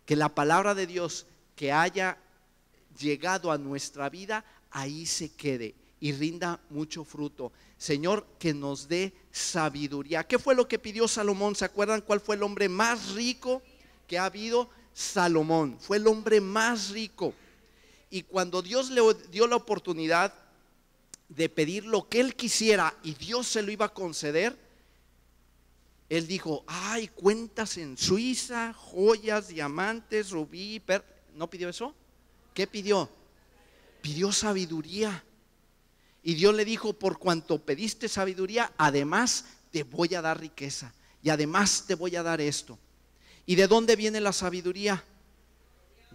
Que la palabra de Dios que haya llegado a nuestra vida, ahí se quede y rinda mucho fruto. Señor, que nos dé sabiduría. ¿Qué fue lo que pidió Salomón? ¿Se acuerdan cuál fue el hombre más rico que ha habido? Salomón fue el hombre más rico. Y cuando Dios le dio la oportunidad de pedir lo que él quisiera y Dios se lo iba a conceder, él dijo: ay, cuentas en Suiza, joyas, diamantes, rubí, ¿no pidió eso? ¿Qué pidió? Pidió sabiduría. Y Dios le dijo: por cuanto pediste sabiduría, además te voy a dar riqueza, y además te voy a dar esto. ¿Y de dónde viene la sabiduría?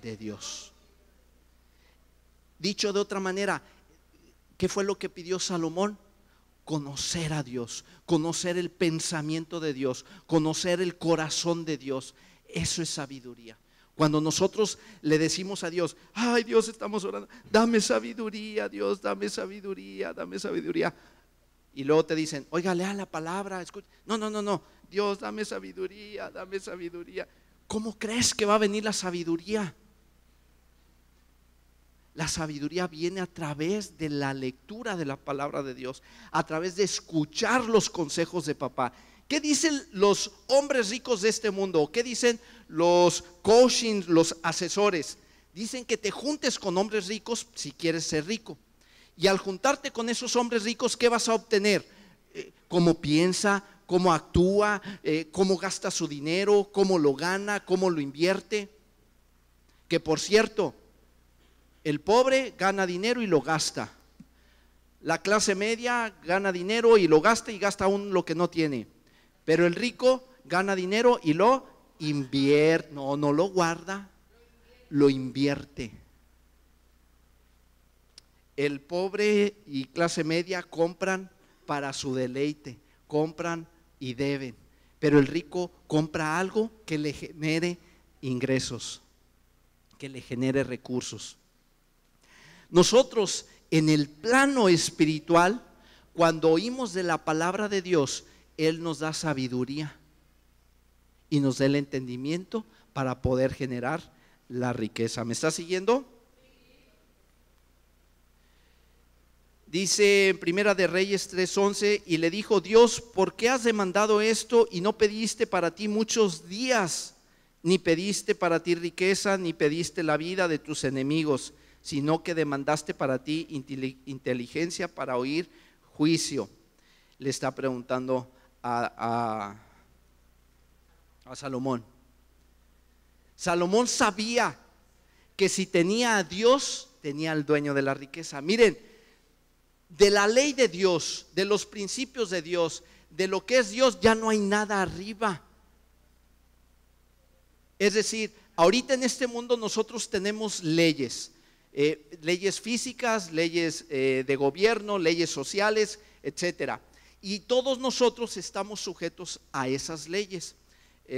De Dios. Dicho de otra manera, ¿qué fue lo que pidió Salomón? Conocer a Dios, conocer el pensamiento de Dios, conocer el corazón de Dios. Eso es sabiduría. Cuando nosotros le decimos a Dios: ay, Dios, estamos orando, dame sabiduría, Dios, dame sabiduría, dame sabiduría. Y luego te dicen: oiga, lea la palabra, escucha. No, Dios, dame sabiduría, dame sabiduría. ¿Cómo crees que va a venir la sabiduría? La sabiduría viene a través de la lectura de la palabra de Dios, a través de escuchar los consejos de papá. ¿Qué dicen los hombres ricos de este mundo? ¿Qué dicen los coaching, los asesores? Dicen que te juntes con hombres ricos si quieres ser rico. Y al juntarte con esos hombres ricos, ¿qué vas a obtener? Cómo piensa, cómo actúa, cómo gasta su dinero, cómo lo gana, cómo lo invierte. Que por cierto, el pobre gana dinero y lo gasta. La clase media gana dinero y lo gasta, y gasta aún lo que no tiene. Pero el rico gana dinero y lo invierte. No lo guarda, lo invierte. El pobre y clase media compran para su deleite, compran y deben. Pero el rico compra algo que le genere ingresos, que le genere recursos. Nosotros en el plano espiritual, cuando oímos de la palabra de Dios, Él nos da sabiduría y nos da el entendimiento para poder generar la riqueza. ¿Me está siguiendo? Dice en Primera de Reyes 3:11: y le dijo Dios: ¿por qué has demandado esto y no pediste para ti muchos días? Ni pediste para ti riqueza, ni pediste la vida de tus enemigos, sino que demandaste para ti inteligencia para oír juicio. Le está preguntando a Salomón. Salomón sabía que si tenía a Dios, tenía al dueño de la riqueza. Miren, de la ley de Dios, de los principios de Dios, de lo que es Dios, ya no hay nada arriba. Es decir, ahorita en este mundo nosotros tenemos leyes. Leyes físicas, leyes de gobierno, leyes sociales, etcétera. Y todos nosotros estamos sujetos a esas leyes.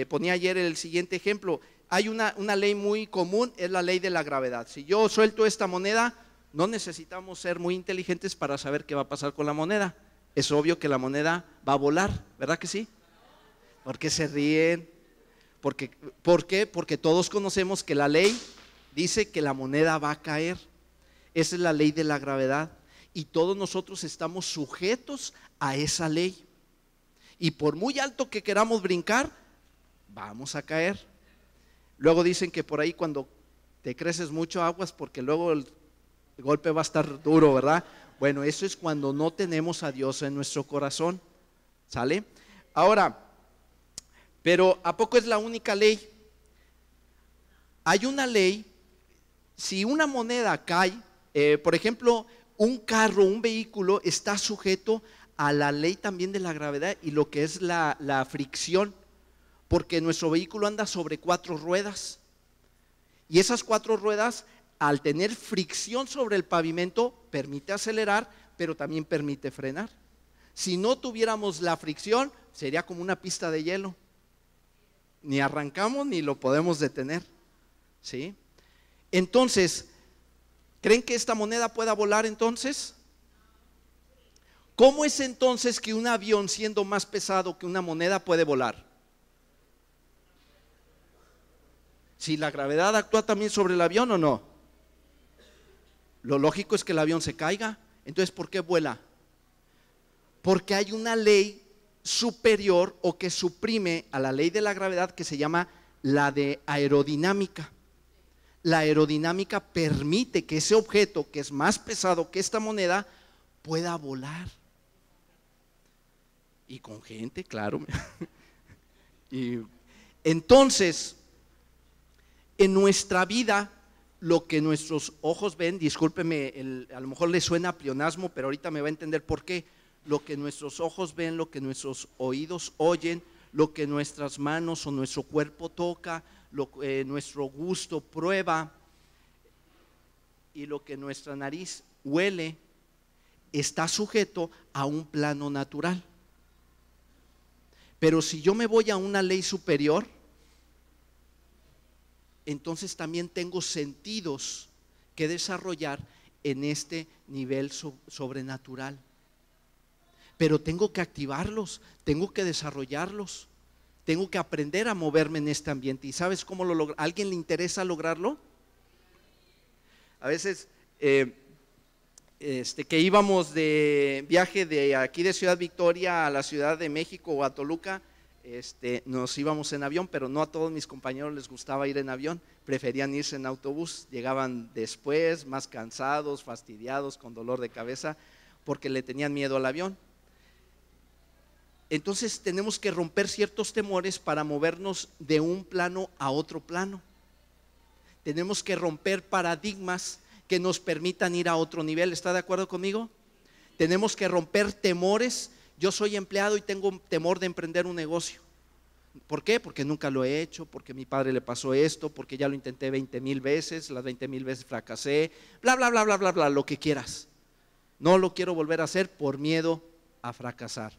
Ponía ayer el siguiente ejemplo. Hay una ley muy común, es la ley de la gravedad. Si yo suelto esta moneda, no necesitamos ser muy inteligentes para saber qué va a pasar con la moneda. Es obvio que la moneda va a volar, ¿verdad que sí? ¿Por qué se ríen? ¿Por qué? Porque todos conocemos que la ley dice que la moneda va a caer. Esa es la ley de la gravedad. Y todos nosotros estamos sujetos a esa ley. Y por muy alto que queramos brincar, vamos a caer. Luego dicen que por ahí cuando te creces mucho aguas, porque luego el golpe va a estar duro, ¿verdad? Bueno, eso es cuando no tenemos a Dios en nuestro corazón. ¿Sale? Ahora, pero ¿a poco es la única ley? Hay una ley, si una moneda cae, por ejemplo, un carro, un vehículo está sujeto a la ley también de la gravedad y lo que es la fricción, porque nuestro vehículo anda sobre 4 ruedas y esas 4 ruedas, al tener fricción sobre el pavimento, permite acelerar, pero también permite frenar. Si no tuviéramos la fricción, sería como una pista de hielo. Ni arrancamos ni lo podemos detener, ¿sí? Entonces, ¿creen que esta moneda pueda volar entonces? ¿Cómo es entonces que un avión, siendo más pesado que una moneda, puede volar? Si la gravedad actúa también sobre el avión o no. Lo lógico es que el avión se caiga. Entonces, ¿por qué vuela? Porque hay una ley superior o que suprime a la ley de la gravedad que se llama la de aerodinámica. La aerodinámica permite que ese objeto que es más pesado que esta moneda pueda volar. Y con gente, claro. Y entonces, en nuestra vida, lo que nuestros ojos ven, discúlpeme, a lo mejor le suena pleonasmo, pero ahorita me va a entender por qué. Lo que nuestros ojos ven, lo que nuestros oídos oyen, lo que nuestras manos o nuestro cuerpo toca, lo que nuestro gusto prueba y lo que nuestra nariz huele, está sujeto a un plano natural. Pero si yo me voy a una ley superior, entonces también tengo sentidos que desarrollar en este nivel sobrenatural. Pero tengo que activarlos, tengo que desarrollarlos, tengo que aprender a moverme en este ambiente. ¿Y sabes cómo lo logro? ¿A alguien le interesa lograrlo? A veces que íbamos de viaje de aquí de Ciudad Victoria a la Ciudad de México o a Toluca, nos íbamos en avión, pero no a todos mis compañeros les gustaba ir en avión, preferían irse en autobús, llegaban después, más cansados, fastidiados, con dolor de cabeza, porque le tenían miedo al avión. Entonces tenemos que romper ciertos temores para movernos de un plano a otro plano. Tenemos que romper paradigmas que nos permitan ir a otro nivel. ¿Está de acuerdo conmigo? Tenemos que romper temores. Yo soy empleado y tengo temor de emprender un negocio. ¿Por qué? Porque nunca lo he hecho, porque a mi padre le pasó esto, porque ya lo intenté 20,000 veces, las 20,000 veces fracasé, bla, bla, bla, bla, bla, bla, lo que quieras. No lo quiero volver a hacer por miedo a fracasar.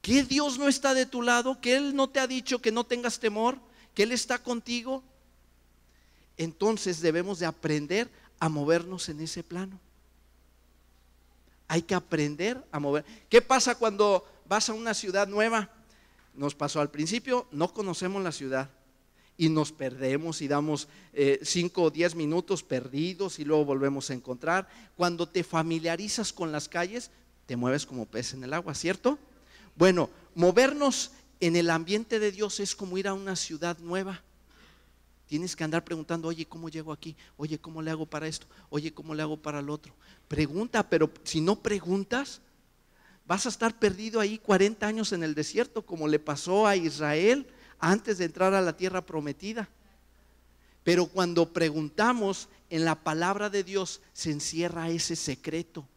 ¿Que Dios no está de tu lado? ¿Que Él no te ha dicho que no tengas temor? ¿Que Él está contigo? Entonces debemos de aprender a movernos en ese plano. Hay que aprender a mover. ¿Qué pasa cuando vas a una ciudad nueva? Nos pasó al principio, no conocemos la ciudad y nos perdemos y damos 5 o 10 minutos perdidos y luego volvemos a encontrar. Cuando te familiarizas con las calles, te mueves como pez en el agua, ¿cierto? Bueno, movernos en el ambiente de Dios es como ir a una ciudad nueva. Tienes que andar preguntando, oye, ¿cómo llego aquí? Oye, ¿cómo le hago para esto? Oye, ¿cómo le hago para el otro? Pregunta, pero si no preguntas, vas a estar perdido ahí 40 años en el desierto, como le pasó a Israel antes de entrar a la tierra prometida. Pero cuando preguntamos, en la palabra de Dios se encierra ese secreto.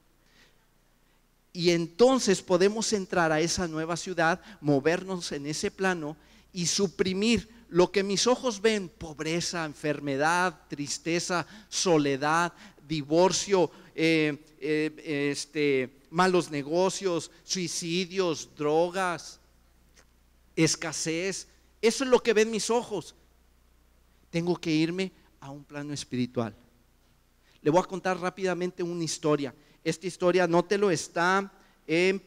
Y entonces podemos entrar a esa nueva ciudad, movernos en ese plano y suprimir lo que mis ojos ven: pobreza, enfermedad, tristeza, soledad, divorcio, malos negocios, suicidios, drogas, escasez. Eso es lo que ven mis ojos. Tengo que irme a un plano espiritual. Le voy a contar rápidamente una historia. Esta historia, anótelo, está en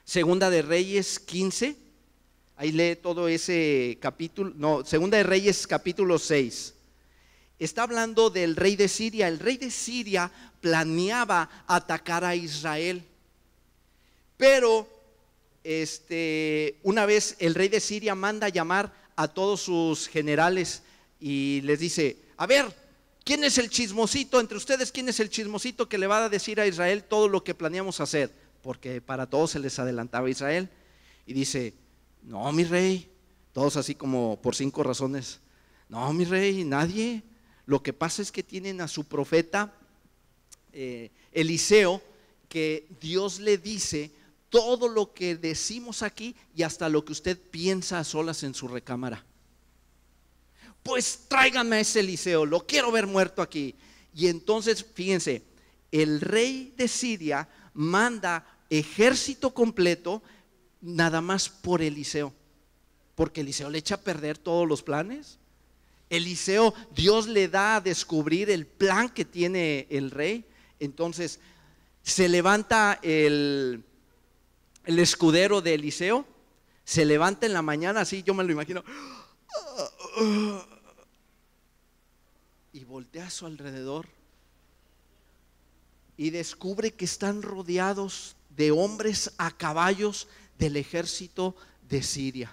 Segunda de Reyes 15. Ahí lee todo ese capítulo. No, Segunda de Reyes capítulo 6. Está hablando del rey de Siria. El rey de Siria planeaba atacar a Israel. Pero una vez el rey de Siria manda a llamar a todos sus generales y les dice: a ver, ¿quién es el chismosito entre ustedes? ¿Quién es el chismosito que le va a decir a Israel todo lo que planeamos hacer? Porque para todos se les adelantaba Israel. Y dice: no, mi rey. Todos así como por 5 razones. No, mi rey, nadie. Lo que pasa es que tienen a su profeta Eliseo, que Dios le dice todo lo que decimos aquí y hasta lo que usted piensa a solas en su recámara. Pues tráigame a ese Eliseo, lo quiero ver muerto aquí. Y entonces, fíjense, el rey de Siria manda ejército completo nada más por Eliseo, porque Eliseo le echa a perder todos los planes. Eliseo, Dios le da a descubrir el plan que tiene el rey. Entonces se levanta el escudero de Eliseo, se levanta en la mañana, así yo me lo imagino, y voltea a su alrededor y descubre que están rodeados de hombres a caballos del ejército de Siria.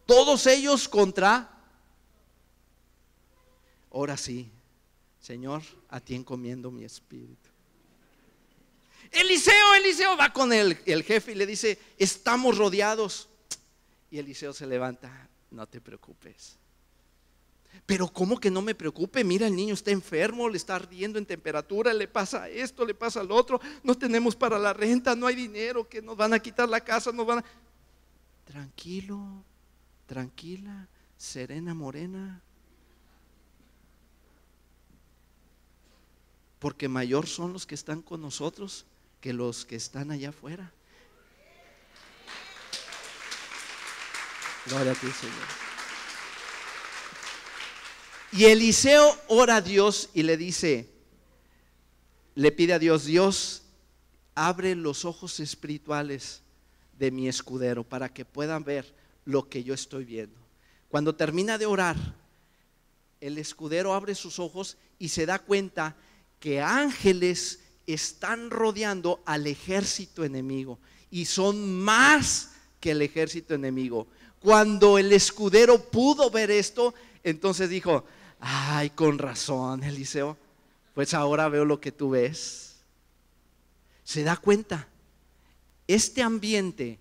Todos ellos contra. Ahora sí, Señor, a ti encomiendo mi espíritu. Eliseo va con el jefe y le dice: estamos rodeados. Y Eliseo se levanta: no te preocupes. Pero ¿cómo que no me preocupe? Mira, el niño está enfermo, le está ardiendo en temperatura, le pasa esto, le pasa lo otro, no tenemos para la renta, no hay dinero, que nos van a quitar la casa, nos van a... Tranquilo, tranquila, serena, morena. Porque mayor son los que están con nosotros que los que están allá afuera. Gloria a ti, Señor. Y Eliseo ora a Dios y le dice, le pide a Dios: Dios, abre los ojos espirituales de mi escudero para que puedan ver lo que yo estoy viendo. Cuando termina de orar, el escudero abre sus ojos y se da cuenta que ángeles están rodeando al ejército enemigo y son más que el ejército enemigo. Cuando el escudero pudo ver esto, entonces dijo: ay, con razón, Eliseo, pues ahora veo lo que tú ves. Se da cuenta, este ambiente,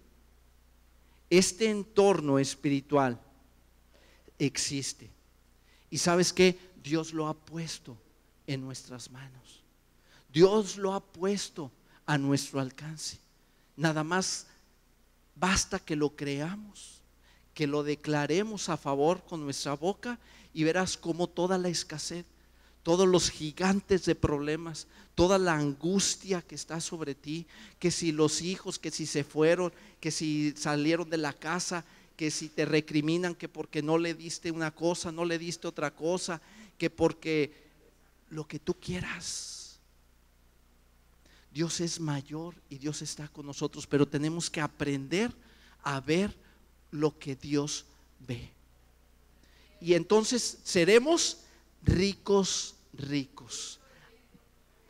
este entorno espiritual existe. Y ¿sabes qué? Dios lo ha puesto en nuestras manos. Dios lo ha puesto a nuestro alcance. Nada más basta que lo creamos, que lo declaremos a favor con nuestra boca, y verás cómo toda la escasez, todos los gigantes de problemas, toda la angustia que está sobre ti, que si los hijos, que si se fueron, que si salieron de la casa, que si te recriminan que porque no le diste una cosa, no le diste otra cosa, que porque lo que tú quieras. Dios es mayor y Dios está con nosotros, pero tenemos que aprender a ver lo que Dios ve. Y entonces seremos ricos, ricos.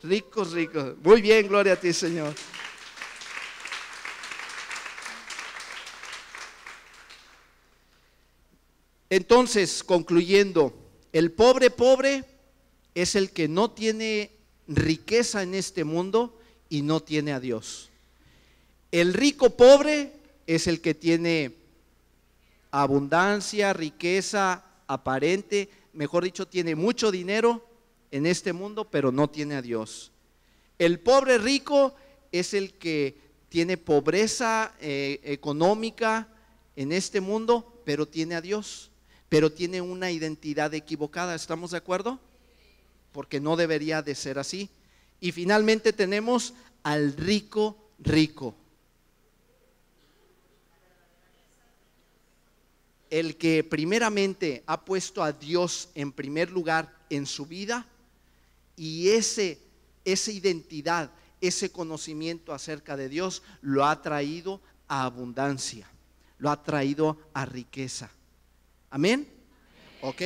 Ricos, ricos. Muy bien, gloria a ti, Señor. Entonces, concluyendo, el pobre es el que no tiene riqueza en este mundo y no tiene a Dios. El rico pobre es el que tiene abundancia, riqueza aparente, mejor dicho, tiene mucho dinero en este mundo, pero no tiene a Dios. El pobre rico es el que tiene pobreza económica en este mundo, pero tiene a Dios, pero tiene una identidad equivocada. ¿Estamos de acuerdo? porque no debería de ser así. Y finalmente tenemos al rico rico. El que primeramente ha puesto a Dios en primer lugar en su vida, y esa identidad, ese conocimiento acerca de Dios lo ha traído a abundancia, lo ha traído a riqueza. Amén. Ok.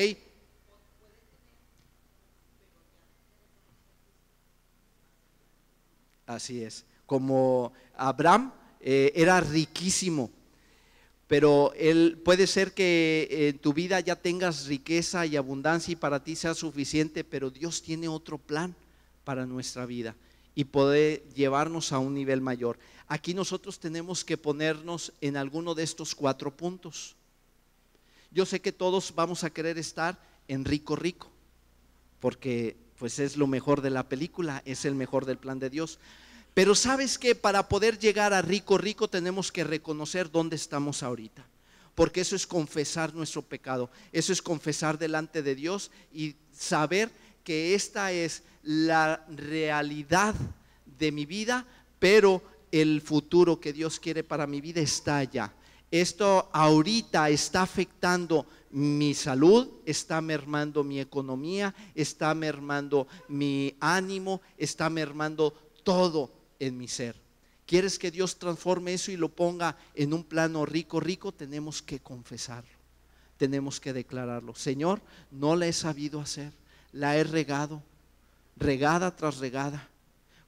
Así es. Como Abraham era riquísimo, pero puede ser que en tu vida ya tengas riqueza y abundancia y para ti sea suficiente, pero Dios tiene otro plan para nuestra vida y poder llevarnos a un nivel mayor. Aquí nosotros tenemos que ponernos en alguno de estos 4 puntos. Yo sé que todos vamos a querer estar en rico rico, porque pues es lo mejor de la película, es el mejor del plan de Dios. Pero sabes que para poder llegar a rico rico tenemos que reconocer dónde estamos ahorita, porque eso es confesar nuestro pecado, eso es confesar delante de Dios y saber que esta es la realidad de mi vida, pero el futuro que Dios quiere para mi vida está allá. Esto ahorita está afectando mi salud, está mermando mi economía, está mermando mi ánimo, está mermando todo en mi ser. ¿Quieres que Dios transforme eso y lo ponga en un plano rico, rico? Tenemos que confesarlo, tenemos que declararlo. Señor, no la he sabido hacer, la he regado, regada tras regada.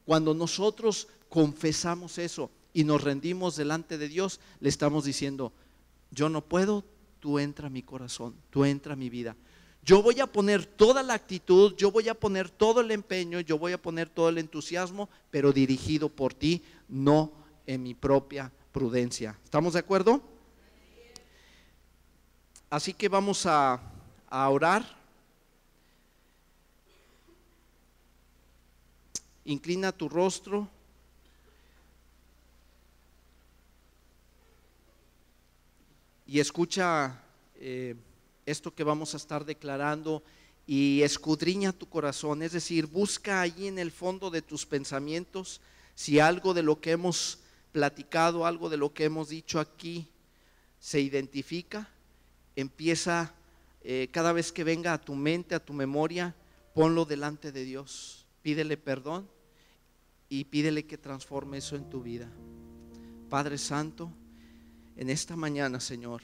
Cuando nosotros confesamos eso y nos rendimos delante de Dios, le estamos diciendo: yo no puedo, tú entra a mi corazón, tú entra a mi vida. Yo voy a poner toda la actitud, yo voy a poner todo el empeño, yo voy a poner todo el entusiasmo, pero dirigido por ti, no en mi propia prudencia. ¿Estamos de acuerdo? Así que vamos a orar. Inclina tu rostro. Y escucha esto que vamos a estar declarando y escudriña tu corazón, es decir, busca allí en el fondo de tus pensamientos si algo de lo que hemos platicado, algo de lo que hemos dicho aquí se identifica. Empieza cada vez que venga a tu mente, a tu memoria, ponlo delante de Dios, pídele perdón y pídele que transforme eso en tu vida. Padre Santo, en esta mañana, Señor,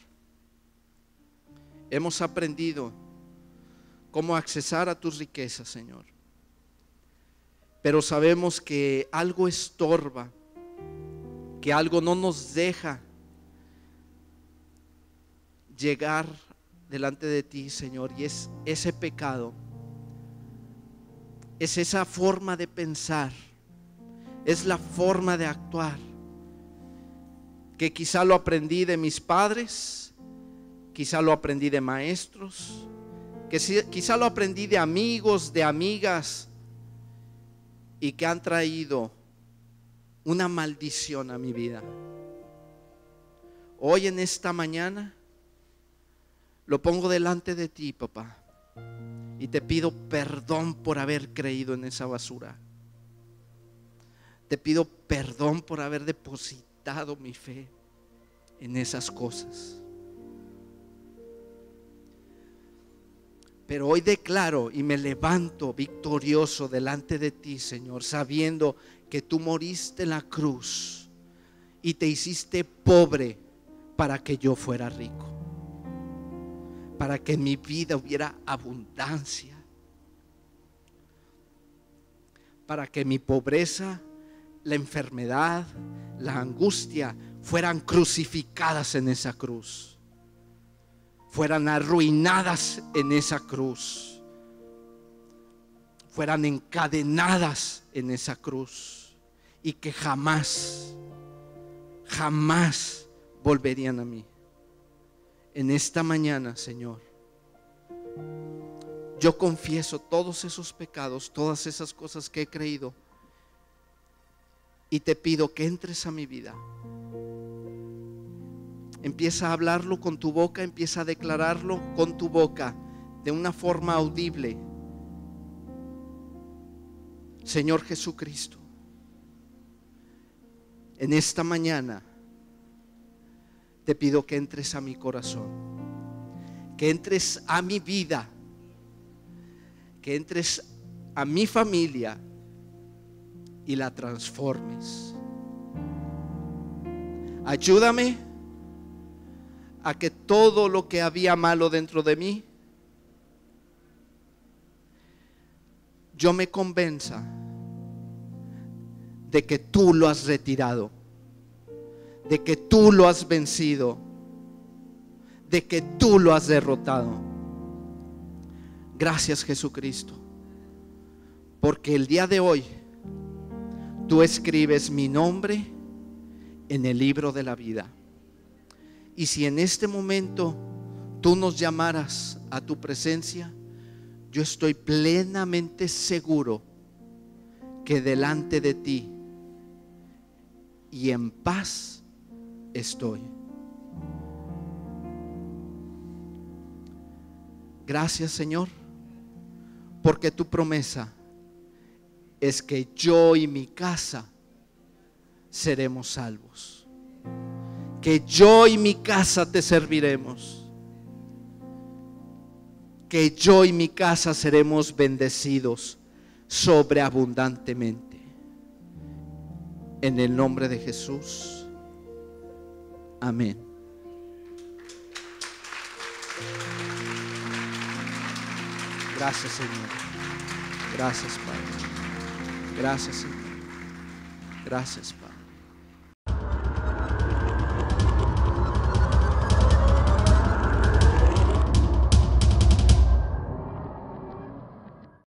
hemos aprendido cómo accesar a tus riquezas, Señor. Pero sabemos que algo estorba, que algo no nos deja llegar delante de ti, Señor. Y es ese pecado, es esa forma de pensar, es la forma de actuar, que quizá lo aprendí de mis padres, quizá lo aprendí de maestros, que quizá lo aprendí de amigos, de amigas, y que han traído una maldición a mi vida. Hoy en esta mañana lo pongo delante de ti, papá, y te pido perdón por haber creído en esa basura. Te pido perdón por haber depositado mi fe en esas cosas. Pero hoy declaro y me levanto victorioso delante de ti, Señor, sabiendo que tú moriste en la cruz y te hiciste pobre para que yo fuera rico, para que en mi vida hubiera abundancia, para que mi pobreza, la enfermedad, la angustia fueran crucificadas en esa cruz, fueran arruinadas en esa cruz, fueran encadenadas en esa cruz, y que jamás volverían a mí. En esta mañana, Señor, yo confieso todos esos pecados, todas esas cosas que he creído, y te pido que entres a mi vida. Empieza a hablarlo con tu boca, empieza a declararlo con tu boca de una forma audible. Señor Jesucristo, en esta mañana te pido que entres a mi corazón, que entres a mi vida, que entres a mi familia y la transformes. Ayúdame a que todo lo que había malo dentro de mí, yo me convenza de que tú lo has retirado, de que tú lo has vencido, de que tú lo has derrotado. Gracias, Jesucristo, porque el día de hoy tú escribes mi nombre en el libro de la vida. Y si en este momento tú nos llamaras a tu presencia, yo estoy plenamente seguro que delante de ti y en paz estoy. Gracias, Señor, porque tu promesa es que yo y mi casa seremos salvos, que yo y mi casa te serviremos, que yo y mi casa seremos bendecidos sobreabundantemente. En el nombre de Jesús, amén. Gracias, Señor. Gracias, Padre. Gracias, Señor. Gracias, Padre.